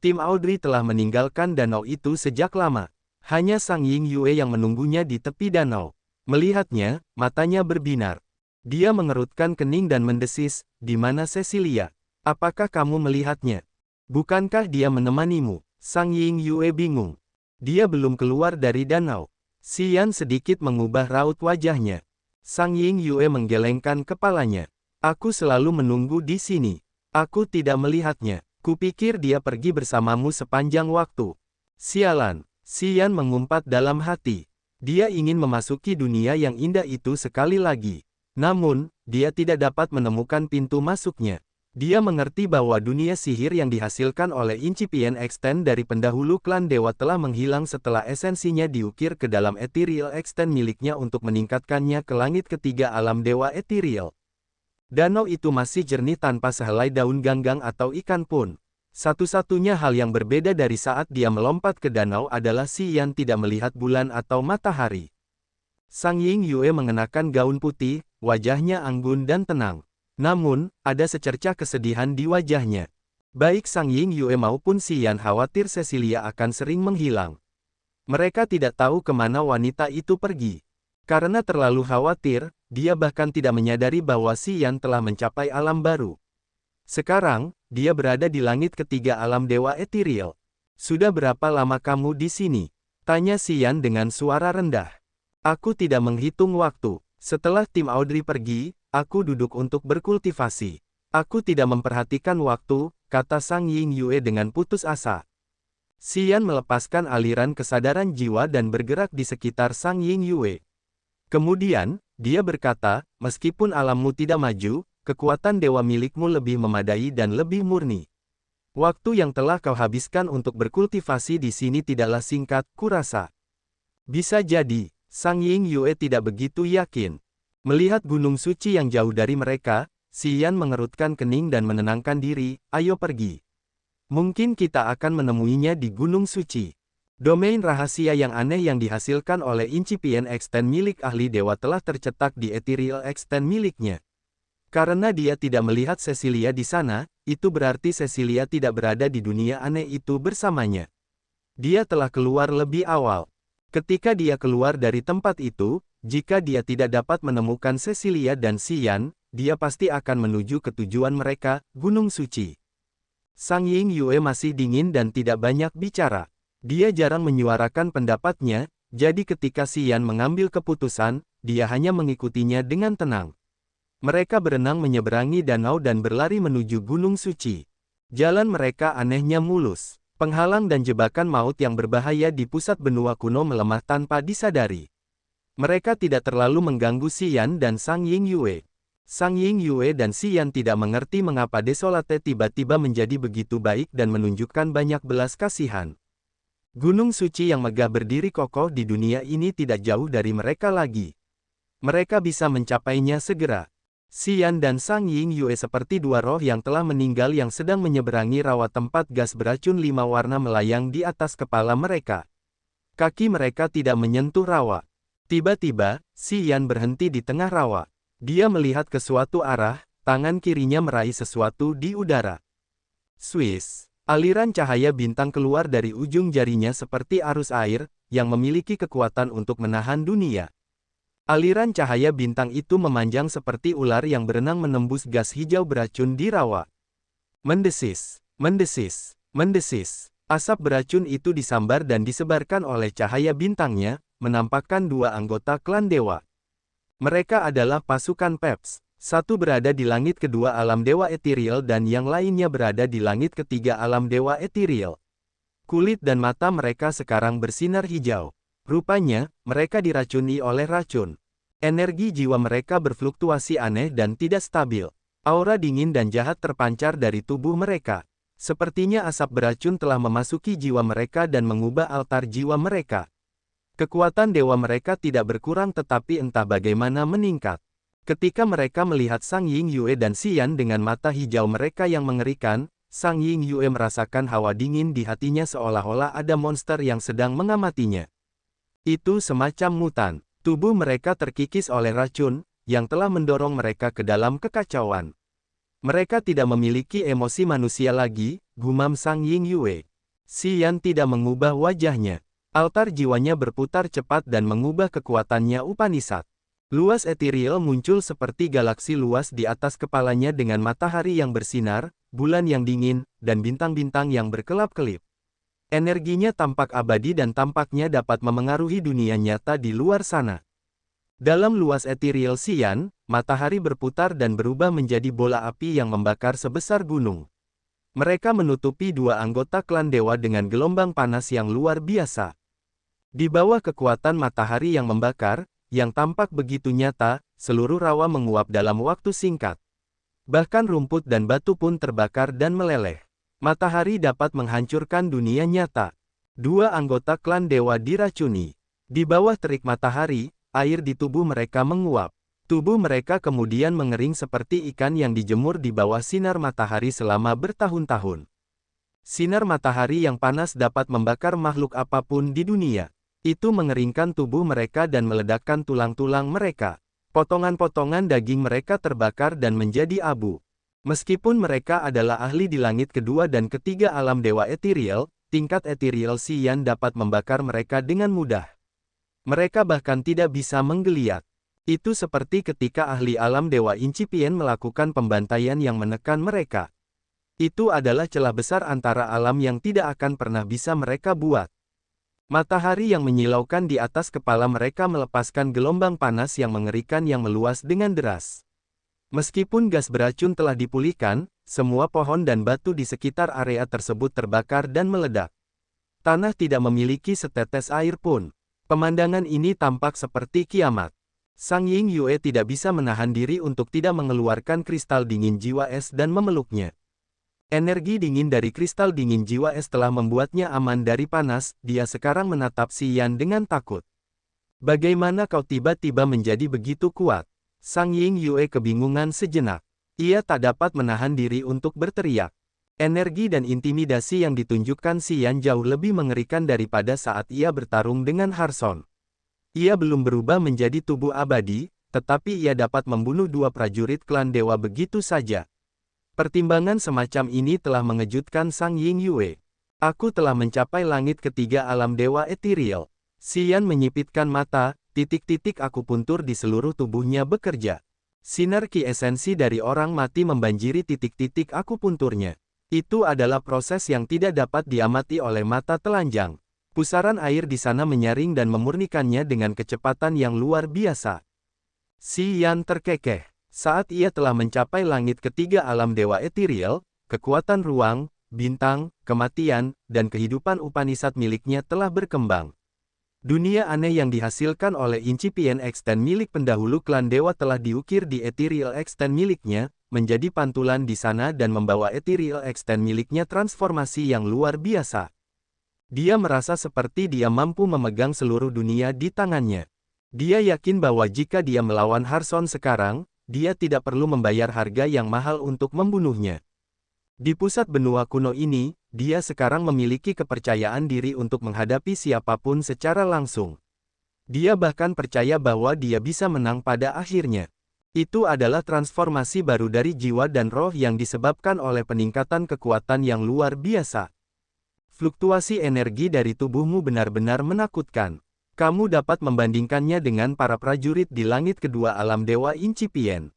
Tim Audrey telah meninggalkan danau itu sejak lama. Hanya Sang Ying Yue yang menunggunya di tepi danau. Melihatnya, matanya berbinar. Dia mengerutkan kening dan mendesis, "Di mana Cecilia? Apakah kamu melihatnya? Bukankah dia menemanimu?" Sang Ying Yue bingung. Dia belum keluar dari danau. Xian sedikit mengubah raut wajahnya. Sang Ying Yue menggelengkan kepalanya. "Aku selalu menunggu di sini. Aku tidak melihatnya. Kupikir dia pergi bersamamu sepanjang waktu." Sialan, Xian mengumpat dalam hati. Dia ingin memasuki dunia yang indah itu sekali lagi. Namun, dia tidak dapat menemukan pintu masuknya. Dia mengerti bahwa dunia sihir yang dihasilkan oleh incipient extent dari pendahulu klan dewa telah menghilang setelah esensinya diukir ke dalam ethereal extent miliknya untuk meningkatkannya ke langit ketiga alam dewa ethereal. Danau itu masih jernih tanpa sehelai daun ganggang atau ikan pun. Satu-satunya hal yang berbeda dari saat dia melompat ke danau adalah Xian tidak melihat bulan atau matahari. Sang Ying Yue mengenakan gaun putih, wajahnya anggun dan tenang. Namun, ada secercah kesedihan di wajahnya. Baik Sang Ying Yue maupun Xian khawatir Cecilia akan sering menghilang. Mereka tidak tahu kemana wanita itu pergi. Karena terlalu khawatir, dia bahkan tidak menyadari bahwa Xian telah mencapai alam baru. Sekarang, dia berada di langit ketiga alam Dewa Ethereal. Sudah berapa lama kamu di sini? Tanya Xian dengan suara rendah. Aku tidak menghitung waktu. Setelah tim Audrey pergi, aku duduk untuk berkultivasi. Aku tidak memperhatikan waktu, kata Sang Ying Yue dengan putus asa. Xian melepaskan aliran kesadaran jiwa dan bergerak di sekitar Sang Ying Yue. Kemudian, dia berkata, meskipun alammu tidak maju, kekuatan dewa milikmu lebih memadai dan lebih murni. Waktu yang telah kau habiskan untuk berkultivasi di sini tidaklah singkat, kurasa. Bisa jadi, Sang Ying Yue tidak begitu yakin. Melihat gunung suci yang jauh dari mereka, Xian mengerutkan kening dan menenangkan diri, ayo pergi. Mungkin kita akan menemuinya di gunung suci. Domain rahasia yang aneh yang dihasilkan oleh Incipient Extend milik ahli dewa telah tercetak di Ethereal Extend miliknya. Karena dia tidak melihat Cecilia di sana, itu berarti Cecilia tidak berada di dunia aneh itu bersamanya. Dia telah keluar lebih awal. Ketika dia keluar dari tempat itu, jika dia tidak dapat menemukan Cecilia dan Xian, dia pasti akan menuju ke tujuan mereka, Gunung Suci. Sang Ying Yue masih dingin dan tidak banyak bicara. Dia jarang menyuarakan pendapatnya, jadi ketika Xian mengambil keputusan, dia hanya mengikutinya dengan tenang. Mereka berenang menyeberangi danau dan berlari menuju Gunung Suci. Jalan mereka anehnya mulus. Penghalang dan jebakan maut yang berbahaya di pusat benua kuno melemah tanpa disadari. Mereka tidak terlalu mengganggu Xian dan Sang Ying Yue. Sang Ying Yue dan Xian tidak mengerti mengapa Desolate tiba-tiba menjadi begitu baik dan menunjukkan banyak belas kasihan. Gunung suci yang megah berdiri kokoh di dunia ini tidak jauh dari mereka lagi. Mereka bisa mencapainya segera. Xian dan Sang Ying Yue seperti dua roh yang telah meninggal yang sedang menyeberangi rawa tempat gas beracun 5 warna melayang di atas kepala mereka. Kaki mereka tidak menyentuh rawa. Tiba-tiba, Xian berhenti di tengah rawa. Dia melihat ke suatu arah, tangan kirinya meraih sesuatu di udara. Swiss. Aliran cahaya bintang keluar dari ujung jarinya seperti arus air, yang memiliki kekuatan untuk menahan dunia. Aliran cahaya bintang itu memanjang seperti ular yang berenang menembus gas hijau beracun di rawa. Mendesis, mendesis, mendesis. Asap beracun itu disambar dan disebarkan oleh cahaya bintangnya, menampakkan dua anggota klan dewa. Mereka adalah pasukan Peps. Satu berada di langit kedua alam dewa Ethereal dan yang lainnya berada di langit ketiga alam dewa Ethereal. Kulit dan mata mereka sekarang bersinar hijau. Rupanya, mereka diracuni oleh racun. Energi jiwa mereka berfluktuasi aneh dan tidak stabil. Aura dingin dan jahat terpancar dari tubuh mereka. Sepertinya asap beracun telah memasuki jiwa mereka dan mengubah altar jiwa mereka. Kekuatan dewa mereka tidak berkurang tetapi entah bagaimana meningkat. Ketika mereka melihat Sang Ying Yue dan Xian dengan mata hijau mereka yang mengerikan, Sang Ying Yue merasakan hawa dingin di hatinya seolah-olah ada monster yang sedang mengamatinya. Itu semacam mutan. Tubuh mereka terkikis oleh racun, yang telah mendorong mereka ke dalam kekacauan. Mereka tidak memiliki emosi manusia lagi, gumam Sang Ying Yue. Xian tidak mengubah wajahnya. Altar jiwanya berputar cepat dan mengubah kekuatannya Upanishad. Luas ethereal muncul seperti galaksi luas di atas kepalanya dengan matahari yang bersinar, bulan yang dingin, dan bintang-bintang yang berkelap-kelip. Energinya tampak abadi dan tampaknya dapat memengaruhi dunia nyata di luar sana. Dalam luas ethereal Xian, matahari berputar dan berubah menjadi bola api yang membakar sebesar gunung. Mereka menutupi dua anggota klan dewa dengan gelombang panas yang luar biasa. Di bawah kekuatan matahari yang membakar, yang tampak begitu nyata, seluruh rawa menguap dalam waktu singkat. Bahkan rumput dan batu pun terbakar dan meleleh. Matahari dapat menghancurkan dunia nyata. Dua anggota klan dewa diracuni. Di bawah terik matahari, air di tubuh mereka menguap. Tubuh mereka kemudian mengering seperti ikan yang dijemur di bawah sinar matahari selama bertahun-tahun. Sinar matahari yang panas dapat membakar makhluk apapun di dunia. Itu mengeringkan tubuh mereka dan meledakkan tulang-tulang mereka. Potongan-potongan daging mereka terbakar dan menjadi abu. Meskipun mereka adalah ahli di langit kedua dan ketiga alam dewa ethereal, tingkat ethereal Xian dapat membakar mereka dengan mudah. Mereka bahkan tidak bisa menggeliat. Itu seperti ketika ahli alam dewa incipient melakukan pembantaian yang menekan mereka. Itu adalah celah besar antara alam yang tidak akan pernah bisa mereka buat. Matahari yang menyilaukan di atas kepala mereka melepaskan gelombang panas yang mengerikan yang meluas dengan deras. Meskipun gas beracun telah dipulihkan, semua pohon dan batu di sekitar area tersebut terbakar dan meledak. Tanah tidak memiliki setetes air pun. Pemandangan ini tampak seperti kiamat. Sang Ying Yue tidak bisa menahan diri untuk tidak mengeluarkan kristal dingin jiwa es dan memeluknya. Energi dingin dari kristal dingin jiwa es telah membuatnya aman dari panas, dia sekarang menatap Xian dengan takut. Bagaimana kau tiba-tiba menjadi begitu kuat? Sang Ying Yue kebingungan sejenak. Ia tak dapat menahan diri untuk berteriak. Energi dan intimidasi yang ditunjukkan Xian jauh lebih mengerikan daripada saat ia bertarung dengan Harson. Ia belum berubah menjadi tubuh abadi, tetapi ia dapat membunuh dua prajurit klan dewa begitu saja. Pertimbangan semacam ini telah mengejutkan Sang Ying Yue. Aku telah mencapai langit ketiga alam dewa ethereal. Xian menyipitkan mata, titik-titik akupuntur di seluruh tubuhnya bekerja. Sinar ki esensi dari orang mati membanjiri titik-titik akupunturnya. Itu adalah proses yang tidak dapat diamati oleh mata telanjang. Pusaran air di sana menyaring dan memurnikannya dengan kecepatan yang luar biasa. Xian terkekeh. Saat ia telah mencapai langit ketiga alam dewa ethereal, kekuatan ruang, bintang, kematian, dan kehidupan Upanishad miliknya telah berkembang. Dunia aneh yang dihasilkan oleh incipient extend milik pendahulu klan dewa telah diukir di ethereal extend miliknya, menjadi pantulan di sana dan membawa ethereal extend miliknya transformasi yang luar biasa. Dia merasa seperti dia mampu memegang seluruh dunia di tangannya. Dia yakin bahwa jika dia melawan Harson sekarang, dia tidak perlu membayar harga yang mahal untuk membunuhnya. Di pusat benua kuno ini, dia sekarang memiliki kepercayaan diri untuk menghadapi siapapun secara langsung. Dia bahkan percaya bahwa dia bisa menang pada akhirnya. Itu adalah transformasi baru dari jiwa dan roh yang disebabkan oleh peningkatan kekuatan yang luar biasa. Fluktuasi energi dari tubuhmu benar-benar menakutkan. Kamu dapat membandingkannya dengan para prajurit di langit kedua alam dewa incipient.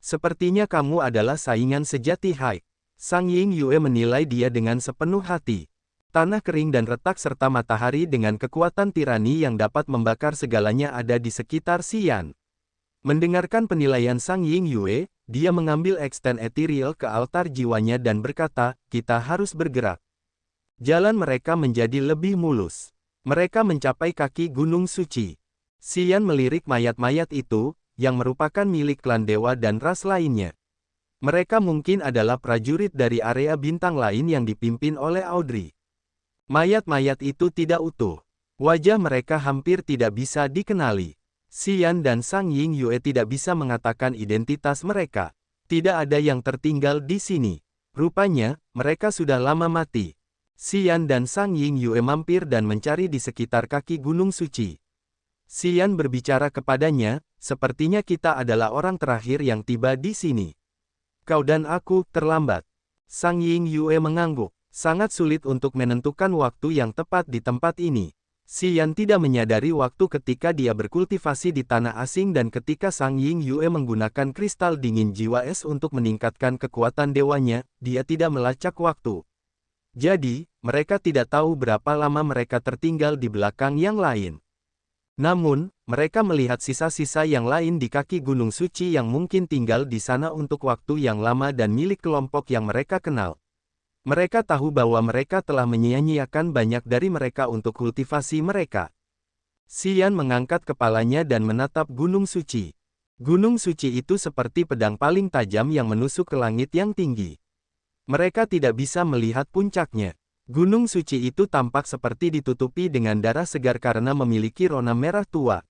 Sepertinya kamu adalah saingan sejati Hai. Sang Ying Yue menilai dia dengan sepenuh hati. Tanah kering dan retak serta matahari dengan kekuatan tirani yang dapat membakar segalanya ada di sekitar Xian. Mendengarkan penilaian Sang Ying Yue, dia mengambil extend ethereal ke altar jiwanya dan berkata, kita harus bergerak. Jalan mereka menjadi lebih mulus. Mereka mencapai kaki gunung suci. Xian melirik mayat-mayat itu, yang merupakan milik klan dewa dan ras lainnya. Mereka mungkin adalah prajurit dari area bintang lain yang dipimpin oleh Audrey. Mayat-mayat itu tidak utuh. Wajah mereka hampir tidak bisa dikenali. Xian dan Sang Ying Yue tidak bisa mengatakan identitas mereka. Tidak ada yang tertinggal di sini. Rupanya, mereka sudah lama mati. Xian dan Sang Ying Yue mampir dan mencari di sekitar kaki gunung suci. Xian berbicara kepadanya, sepertinya kita adalah orang terakhir yang tiba di sini. Kau dan aku terlambat. Sang Ying Yue mengangguk. Sangat sulit untuk menentukan waktu yang tepat di tempat ini. Xian tidak menyadari waktu ketika dia berkultivasi di tanah asing dan ketika Sang Ying Yue menggunakan kristal dingin jiwa es untuk meningkatkan kekuatan dewanya, dia tidak melacak waktu. Jadi, mereka tidak tahu berapa lama mereka tertinggal di belakang yang lain. Namun, mereka melihat sisa-sisa yang lain di kaki gunung suci yang mungkin tinggal di sana untuk waktu yang lama dan milik kelompok yang mereka kenal. Mereka tahu bahwa mereka telah menyia-nyiakan banyak dari mereka untuk kultivasi mereka. Xian mengangkat kepalanya dan menatap gunung suci. Gunung suci itu seperti pedang paling tajam yang menusuk ke langit yang tinggi. Mereka tidak bisa melihat puncaknya. Gunung suci itu tampak seperti ditutupi dengan darah segar karena memiliki rona merah tua.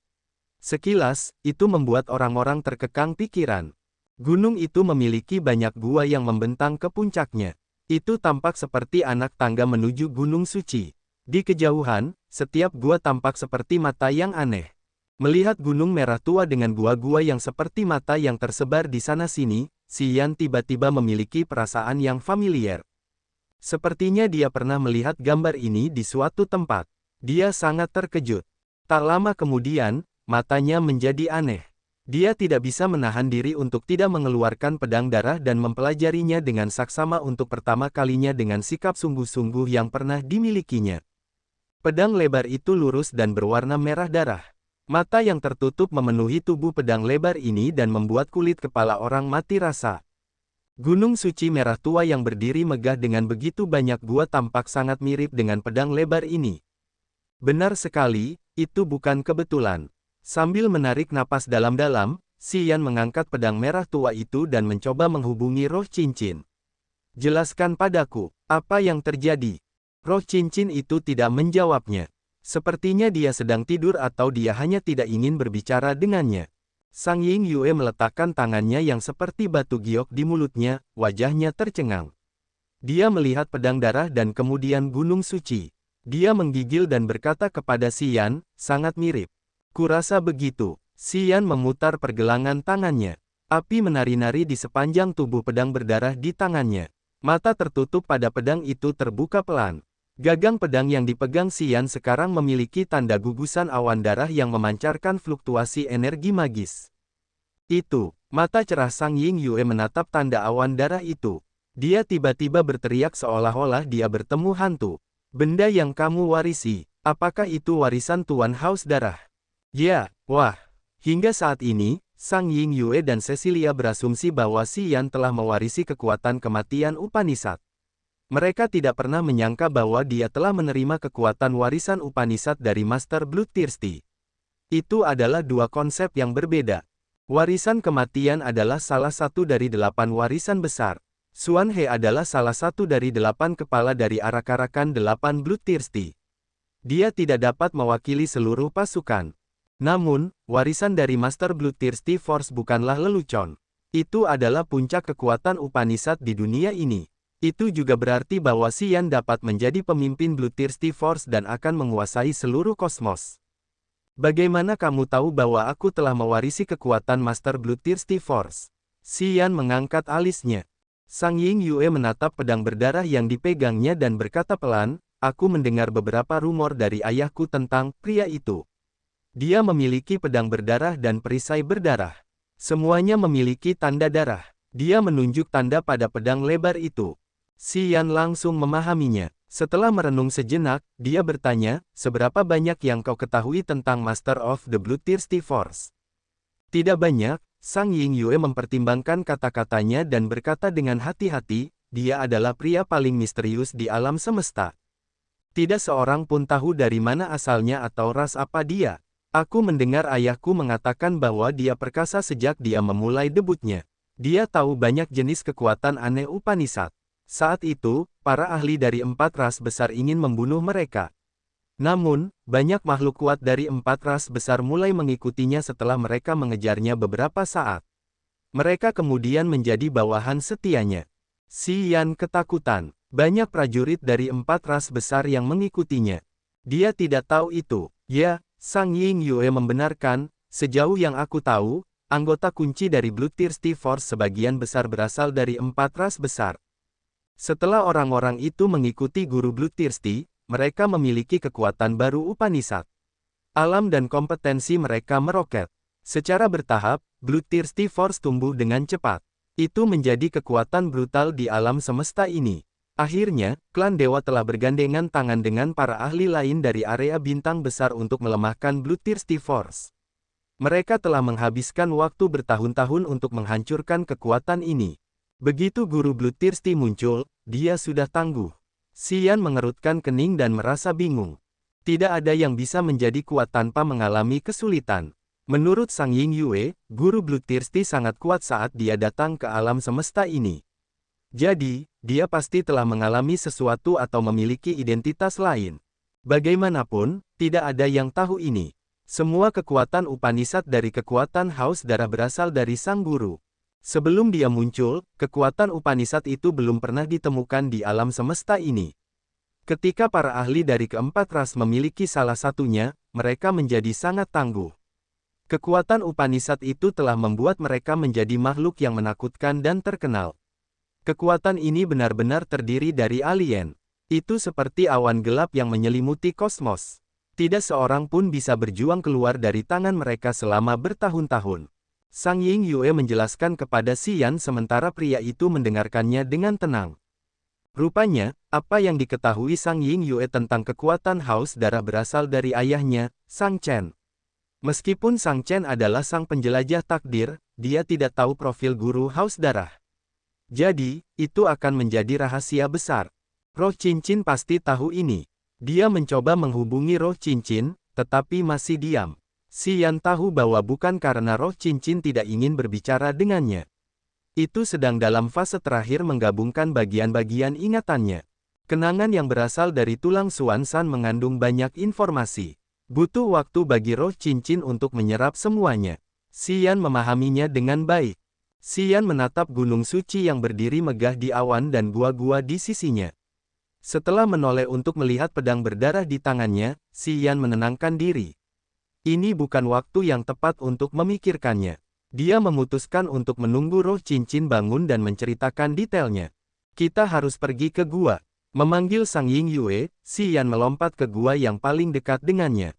Sekilas, itu membuat orang-orang terkekang pikiran. Gunung itu memiliki banyak gua yang membentang ke puncaknya. Itu tampak seperti anak tangga menuju gunung suci. Di kejauhan, setiap gua tampak seperti mata yang aneh. Melihat gunung merah tua dengan gua-gua yang seperti mata yang tersebar di sana-sini, Xian tiba-tiba memiliki perasaan yang familiar. Sepertinya dia pernah melihat gambar ini di suatu tempat. Dia sangat terkejut. Tak lama kemudian, matanya menjadi aneh. Dia tidak bisa menahan diri untuk tidak mengeluarkan pedang darah dan mempelajarinya dengan saksama untuk pertama kalinya dengan sikap sungguh-sungguh yang pernah dimilikinya. Pedang lebar itu lurus dan berwarna merah darah. Mata yang tertutup memenuhi tubuh pedang lebar ini dan membuat kulit kepala orang mati rasa. Gunung suci merah tua yang berdiri megah dengan begitu banyak gua tampak sangat mirip dengan pedang lebar ini. Benar sekali, itu bukan kebetulan. Sambil menarik napas dalam-dalam, Xian mengangkat pedang merah tua itu dan mencoba menghubungi roh cincin. Jelaskan padaku, apa yang terjadi? Roh cincin itu tidak menjawabnya. Sepertinya dia sedang tidur atau dia hanya tidak ingin berbicara dengannya. Sang Ying Yue meletakkan tangannya yang seperti batu giok di mulutnya, wajahnya tercengang. Dia melihat pedang darah dan kemudian gunung suci. Dia menggigil dan berkata kepada Xian, sangat mirip. Kurasa begitu. Xian memutar pergelangan tangannya. Api menari-nari di sepanjang tubuh pedang berdarah di tangannya. Mata tertutup pada pedang itu terbuka pelan. Gagang pedang yang dipegang Xian sekarang memiliki tanda gugusan awan darah yang memancarkan fluktuasi energi magis. Itu, mata cerah Sang Ying Yue menatap tanda awan darah itu. Dia tiba-tiba berteriak seolah-olah dia bertemu hantu. Benda yang kamu warisi, apakah itu warisan Tuan Haus Darah? Ya, wah. Hingga saat ini, Sang Ying Yue dan Cecilia berasumsi bahwa Xian telah mewarisi kekuatan kematian Upanishad. Mereka tidak pernah menyangka bahwa dia telah menerima kekuatan warisan Upanishad dari Master Bloodthirsty. Itu adalah dua konsep yang berbeda. Warisan kematian adalah salah satu dari 8 warisan besar. Xuan He adalah salah satu dari 8 kepala dari arak-arakan 8 Bloodthirsty. Dia tidak dapat mewakili seluruh pasukan. Namun, warisan dari Master Bloodthirsty Force bukanlah lelucon. Itu adalah puncak kekuatan Upanishad di dunia ini. Itu juga berarti bahwa Xian dapat menjadi pemimpin Bloodthirsty Force dan akan menguasai seluruh kosmos. Bagaimana kamu tahu bahwa aku telah mewarisi kekuatan Master Bloodthirsty Force? Xian mengangkat alisnya. Sang Ying Yue menatap pedang berdarah yang dipegangnya dan berkata pelan, aku mendengar beberapa rumor dari ayahku tentang pria itu. Dia memiliki pedang berdarah dan perisai berdarah. Semuanya memiliki tanda darah. Dia menunjuk tanda pada pedang lebar itu. Xian langsung memahaminya. Setelah merenung sejenak, dia bertanya, seberapa banyak yang kau ketahui tentang Master of the Bloodthirsty Force? Tidak banyak. Sang Ying Yue mempertimbangkan kata-katanya dan berkata dengan hati-hati, dia adalah pria paling misterius di alam semesta. Tidak seorang pun tahu dari mana asalnya atau ras apa dia. Aku mendengar ayahku mengatakan bahwa dia perkasa sejak dia memulai debutnya. Dia tahu banyak jenis kekuatan aneh Upanishad. Saat itu, para ahli dari 4 ras besar ingin membunuh mereka. Namun, banyak makhluk kuat dari 4 ras besar mulai mengikutinya setelah mereka mengejarnya beberapa saat. Mereka kemudian menjadi bawahan setianya. Xian ketakutan. Banyak prajurit dari 4 ras besar yang mengikutinya. Dia tidak tahu itu. Ya, Sang Ying Yue membenarkan, sejauh yang aku tahu, anggota kunci dari Bloodthirsty Force sebagian besar berasal dari 4 ras besar. Setelah orang-orang itu mengikuti guru Bloodthirsty, mereka memiliki kekuatan baru Upanishad. Alam dan kompetensi mereka meroket. Secara bertahap, Bloodthirsty Force tumbuh dengan cepat. Itu menjadi kekuatan brutal di alam semesta ini. Akhirnya, klan dewa telah bergandengan tangan dengan para ahli lain dari area bintang besar untuk melemahkan Bloodthirsty Force. Mereka telah menghabiskan waktu bertahun-tahun untuk menghancurkan kekuatan ini. Begitu guru Bloodthirsty muncul, dia sudah tangguh. Xian mengerutkan kening dan merasa bingung. Tidak ada yang bisa menjadi kuat tanpa mengalami kesulitan. Menurut Sang Ying Yue, guru Bloodthirsty sangat kuat saat dia datang ke alam semesta ini. Jadi, dia pasti telah mengalami sesuatu atau memiliki identitas lain. Bagaimanapun, tidak ada yang tahu ini. Semua kekuatan Upanishad dari kekuatan haus darah berasal dari sang guru. Sebelum dia muncul, kekuatan Upanishad itu belum pernah ditemukan di alam semesta ini. Ketika para ahli dari keempat ras memiliki salah satunya, mereka menjadi sangat tangguh. Kekuatan Upanishad itu telah membuat mereka menjadi makhluk yang menakutkan dan terkenal. Kekuatan ini benar-benar terdiri dari alien. Itu seperti awan gelap yang menyelimuti kosmos. Tidak seorang pun bisa berjuang keluar dari tangan mereka selama bertahun-tahun. Sang Ying Yue menjelaskan kepada Xian sementara pria itu mendengarkannya dengan tenang. Rupanya, apa yang diketahui Sang Ying Yue tentang kekuatan haus darah berasal dari ayahnya, Sang Chen. Meskipun Sang Chen adalah sang penjelajah takdir, dia tidak tahu profil guru haus darah. Jadi, itu akan menjadi rahasia besar. Roh cincin pasti tahu ini. Dia mencoba menghubungi roh cincin, tetapi masih diam. Xian tahu bahwa bukan karena roh cincin tidak ingin berbicara dengannya. Itu sedang dalam fase terakhir menggabungkan bagian-bagian ingatannya. Kenangan yang berasal dari tulang Xuanzan mengandung banyak informasi. Butuh waktu bagi roh cincin untuk menyerap semuanya. Xian memahaminya dengan baik. Xian menatap gunung suci yang berdiri megah di awan dan gua-gua di sisinya. Setelah menoleh untuk melihat pedang berdarah di tangannya, Xian menenangkan diri. Ini bukan waktu yang tepat untuk memikirkannya. Dia memutuskan untuk menunggu roh cincin bangun dan menceritakan detailnya. Kita harus pergi ke gua. Memanggil Sang Ying Yue, Xian melompat ke gua yang paling dekat dengannya.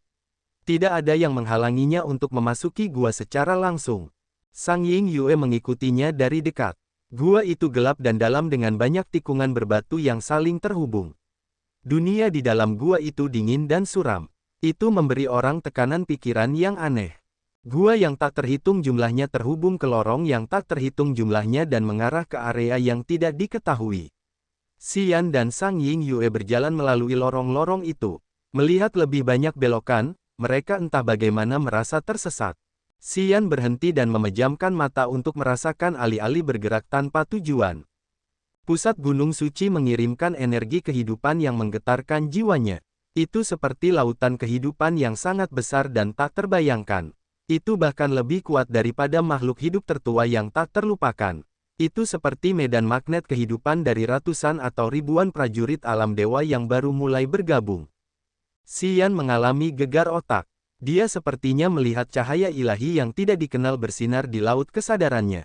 Tidak ada yang menghalanginya untuk memasuki gua secara langsung. Sang Ying Yue mengikutinya dari dekat. Gua itu gelap dan dalam dengan banyak tikungan berbatu yang saling terhubung. Dunia di dalam gua itu dingin dan suram. Itu memberi orang tekanan pikiran yang aneh. Gua yang tak terhitung jumlahnya terhubung ke lorong yang tak terhitung jumlahnya dan mengarah ke area yang tidak diketahui. Xian dan Sang Ying Yue berjalan melalui lorong-lorong itu. Melihat lebih banyak belokan, mereka entah bagaimana merasa tersesat. Xian berhenti dan memejamkan mata untuk merasakan alih-alih bergerak tanpa tujuan. Pusat Gunung Suci mengirimkan energi kehidupan yang menggetarkan jiwanya. Itu seperti lautan kehidupan yang sangat besar dan tak terbayangkan. Itu bahkan lebih kuat daripada makhluk hidup tertua yang tak terlupakan. Itu seperti medan magnet kehidupan dari ratusan atau ribuan prajurit alam dewa yang baru mulai bergabung. Xian mengalami gegar otak. Dia sepertinya melihat cahaya ilahi yang tidak dikenal bersinar di laut kesadarannya.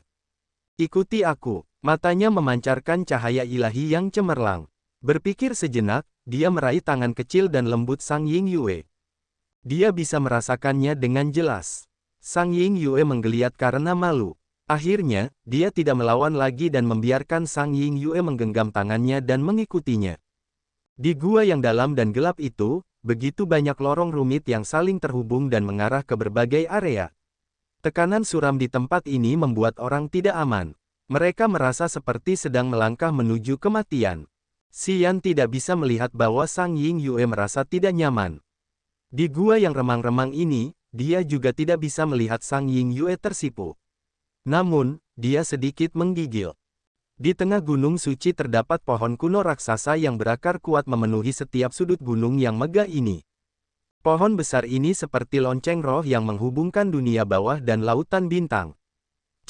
Ikuti aku. Matanya memancarkan cahaya ilahi yang cemerlang. Berpikir sejenak, dia meraih tangan kecil dan lembut Sang Ying Yue. Dia bisa merasakannya dengan jelas. Sang Ying Yue menggeliat karena malu. Akhirnya, dia tidak melawan lagi dan membiarkan Sang Ying Yue menggenggam tangannya dan mengikutinya. Di gua yang dalam dan gelap itu, begitu banyak lorong rumit yang saling terhubung dan mengarah ke berbagai area. Tekanan suram di tempat ini membuat orang tidak aman. Mereka merasa seperti sedang melangkah menuju kematian. Xian tidak bisa melihat bahwa Sang Ying Yue merasa tidak nyaman. Di gua yang remang-remang ini, dia juga tidak bisa melihat Sang Ying Yue tersipu. Namun, dia sedikit menggigil. Di tengah gunung suci terdapat pohon kuno raksasa yang berakar kuat memenuhi setiap sudut gunung yang megah ini. Pohon besar ini seperti lonceng roh yang menghubungkan dunia bawah dan lautan bintang.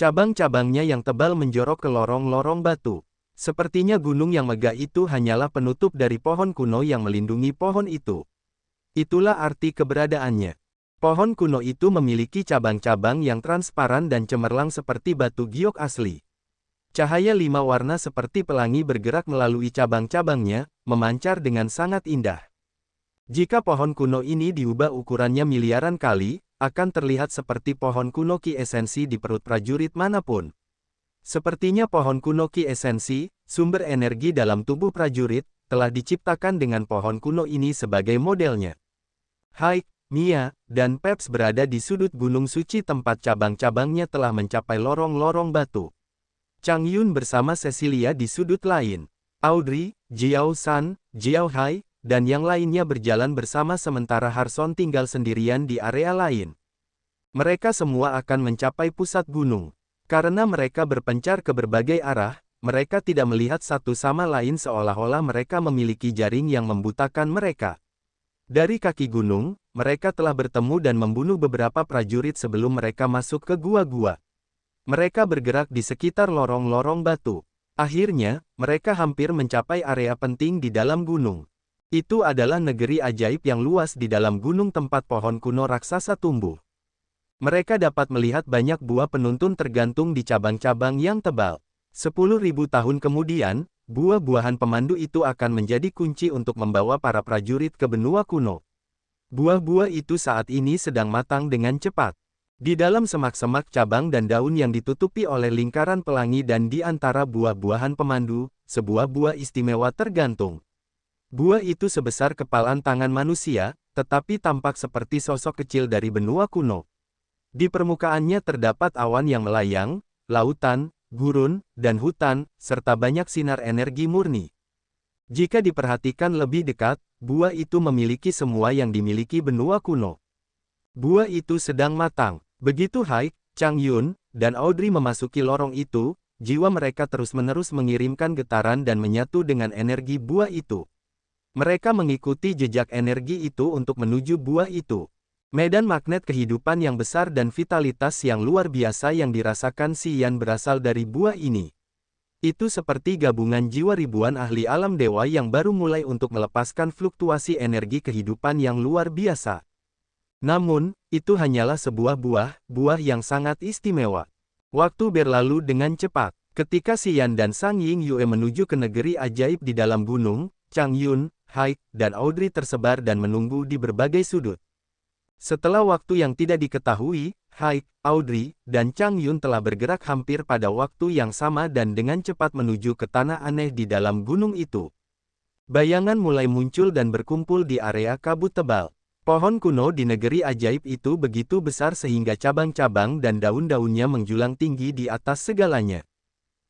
Cabang-cabangnya yang tebal menjorok ke lorong-lorong batu. Sepertinya gunung yang megah itu hanyalah penutup dari pohon kuno yang melindungi pohon itu. Itulah arti keberadaannya. Pohon kuno itu memiliki cabang-cabang yang transparan dan cemerlang seperti batu giok asli. Cahaya 5 warna seperti pelangi bergerak melalui cabang-cabangnya, memancar dengan sangat indah. Jika pohon kuno ini diubah ukurannya miliaran kali, akan terlihat seperti pohon kuno ki esensi di perut prajurit manapun. Sepertinya pohon kuno ki esensi, sumber energi dalam tubuh prajurit, telah diciptakan dengan pohon kuno ini sebagai modelnya. Haik, Mia, dan Peps berada di sudut gunung suci tempat cabang-cabangnya telah mencapai lorong-lorong batu. Chang Yun bersama Cecilia di sudut lain. Audrey, Jiao San, Jiao Hai, dan yang lainnya berjalan bersama sementara Harson tinggal sendirian di area lain. Mereka semua akan mencapai pusat gunung. Karena mereka berpencar ke berbagai arah, mereka tidak melihat satu sama lain seolah-olah mereka memiliki jaring yang membutakan mereka. Dari kaki gunung, mereka telah bertemu dan membunuh beberapa prajurit sebelum mereka masuk ke gua-gua. Mereka bergerak di sekitar lorong-lorong batu. Akhirnya, mereka hampir mencapai area penting di dalam gunung. Itu adalah negeri ajaib yang luas di dalam gunung tempat pohon kuno raksasa tumbuh. Mereka dapat melihat banyak buah penuntun tergantung di cabang-cabang yang tebal. 10.000 tahun kemudian, buah-buahan pemandu itu akan menjadi kunci untuk membawa para prajurit ke benua kuno. Buah-buah itu saat ini sedang matang dengan cepat. Di dalam semak-semak cabang dan daun yang ditutupi oleh lingkaran pelangi dan di antara buah-buahan pemandu, sebuah buah istimewa tergantung. Buah itu sebesar kepalan tangan manusia, tetapi tampak seperti sosok kecil dari benua kuno. Di permukaannya terdapat awan yang melayang, lautan, gurun, dan hutan, serta banyak sinar energi murni. Jika diperhatikan lebih dekat, buah itu memiliki semua yang dimiliki benua kuno. Buah itu sedang matang. Begitu Haik, Chang Yun, dan Audrey memasuki lorong itu, jiwa mereka terus-menerus mengirimkan getaran dan menyatu dengan energi buah itu. Mereka mengikuti jejak energi itu untuk menuju buah itu. Medan magnet kehidupan yang besar dan vitalitas yang luar biasa yang dirasakan Si Yan berasal dari buah ini. Itu seperti gabungan jiwa ribuan ahli alam dewa yang baru mulai untuk melepaskan fluktuasi energi kehidupan yang luar biasa. Namun, itu hanyalah sebuah buah yang sangat istimewa. Waktu berlalu dengan cepat. Ketika Si Yan dan Sang Ying Yue menuju ke negeri ajaib di dalam gunung, Chang Yun, Haik, dan Audrey tersebar dan menunggu di berbagai sudut. Setelah waktu yang tidak diketahui, Haik, Audrey, dan Chang Yun telah bergerak hampir pada waktu yang sama dan dengan cepat menuju ke tanah aneh di dalam gunung itu. Bayangan mulai muncul dan berkumpul di area kabut tebal. Pohon kuno di negeri ajaib itu begitu besar sehingga cabang-cabang dan daun-daunnya menjulang tinggi di atas segalanya.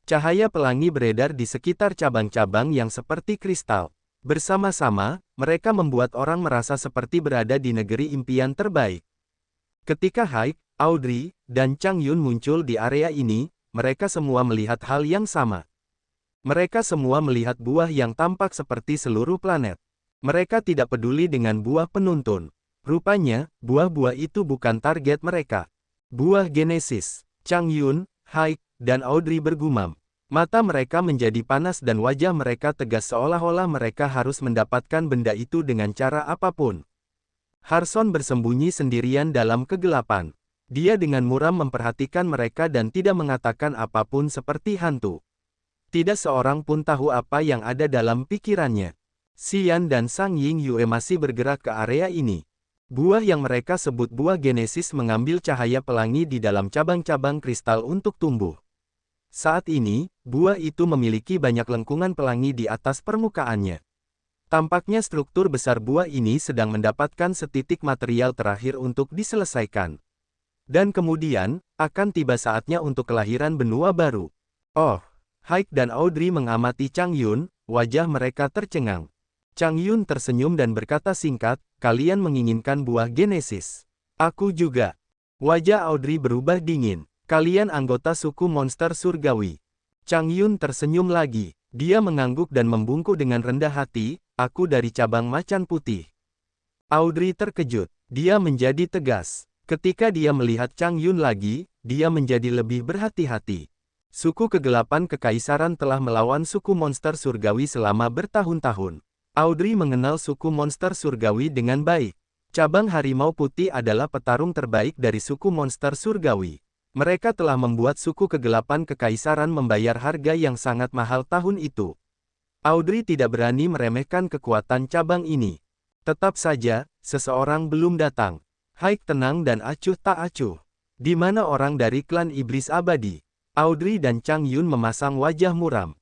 Cahaya pelangi beredar di sekitar cabang-cabang yang seperti kristal. Bersama-sama, mereka membuat orang merasa seperti berada di negeri impian terbaik. Ketika Haik, Audrey, dan Chang Yun muncul di area ini, mereka semua melihat hal yang sama. Mereka semua melihat buah yang tampak seperti seluruh planet. Mereka tidak peduli dengan buah penuntun. Rupanya, buah-buah itu bukan target mereka. Buah Genesis. Chang Yun, Haik, dan Audrey bergumam. Mata mereka menjadi panas dan wajah mereka tegas seolah-olah mereka harus mendapatkan benda itu dengan cara apapun. Harson bersembunyi sendirian dalam kegelapan. Dia dengan muram memperhatikan mereka dan tidak mengatakan apapun seperti hantu. Tidak seorang pun tahu apa yang ada dalam pikirannya. Si Yan dan Sang Ying Yue masih bergerak ke area ini. Buah yang mereka sebut buah Genesis mengambil cahaya pelangi di dalam cabang-cabang kristal untuk tumbuh. Saat ini, buah itu memiliki banyak lengkungan pelangi di atas permukaannya. Tampaknya struktur besar buah ini sedang mendapatkan setitik material terakhir untuk diselesaikan. Dan kemudian, akan tiba saatnya untuk kelahiran benua baru. Oh, Haik dan Audrey mengamati Chang Yun, wajah mereka tercengang. Chang Yun tersenyum dan berkata singkat, kalian menginginkan buah Genesis. Aku juga. Wajah Audrey berubah dingin. Kalian anggota suku monster surgawi. Chang Yun tersenyum lagi. Dia mengangguk dan membungkuk dengan rendah hati, aku dari cabang macan putih. Audrey terkejut. Dia menjadi tegas. Ketika dia melihat Chang Yun lagi, dia menjadi lebih berhati-hati. Suku kegelapan kekaisaran telah melawan suku monster surgawi selama bertahun-tahun. Audrey mengenal suku monster surgawi dengan baik. Cabang harimau putih adalah petarung terbaik dari suku monster surgawi. Mereka telah membuat suku kegelapan kekaisaran membayar harga yang sangat mahal tahun itu. Audrey tidak berani meremehkan kekuatan cabang ini. Tetap saja, seseorang belum datang. Haik tenang dan acuh tak acuh. Di mana orang dari klan iblis abadi? Audrey dan Chang Yun memasang wajah muram.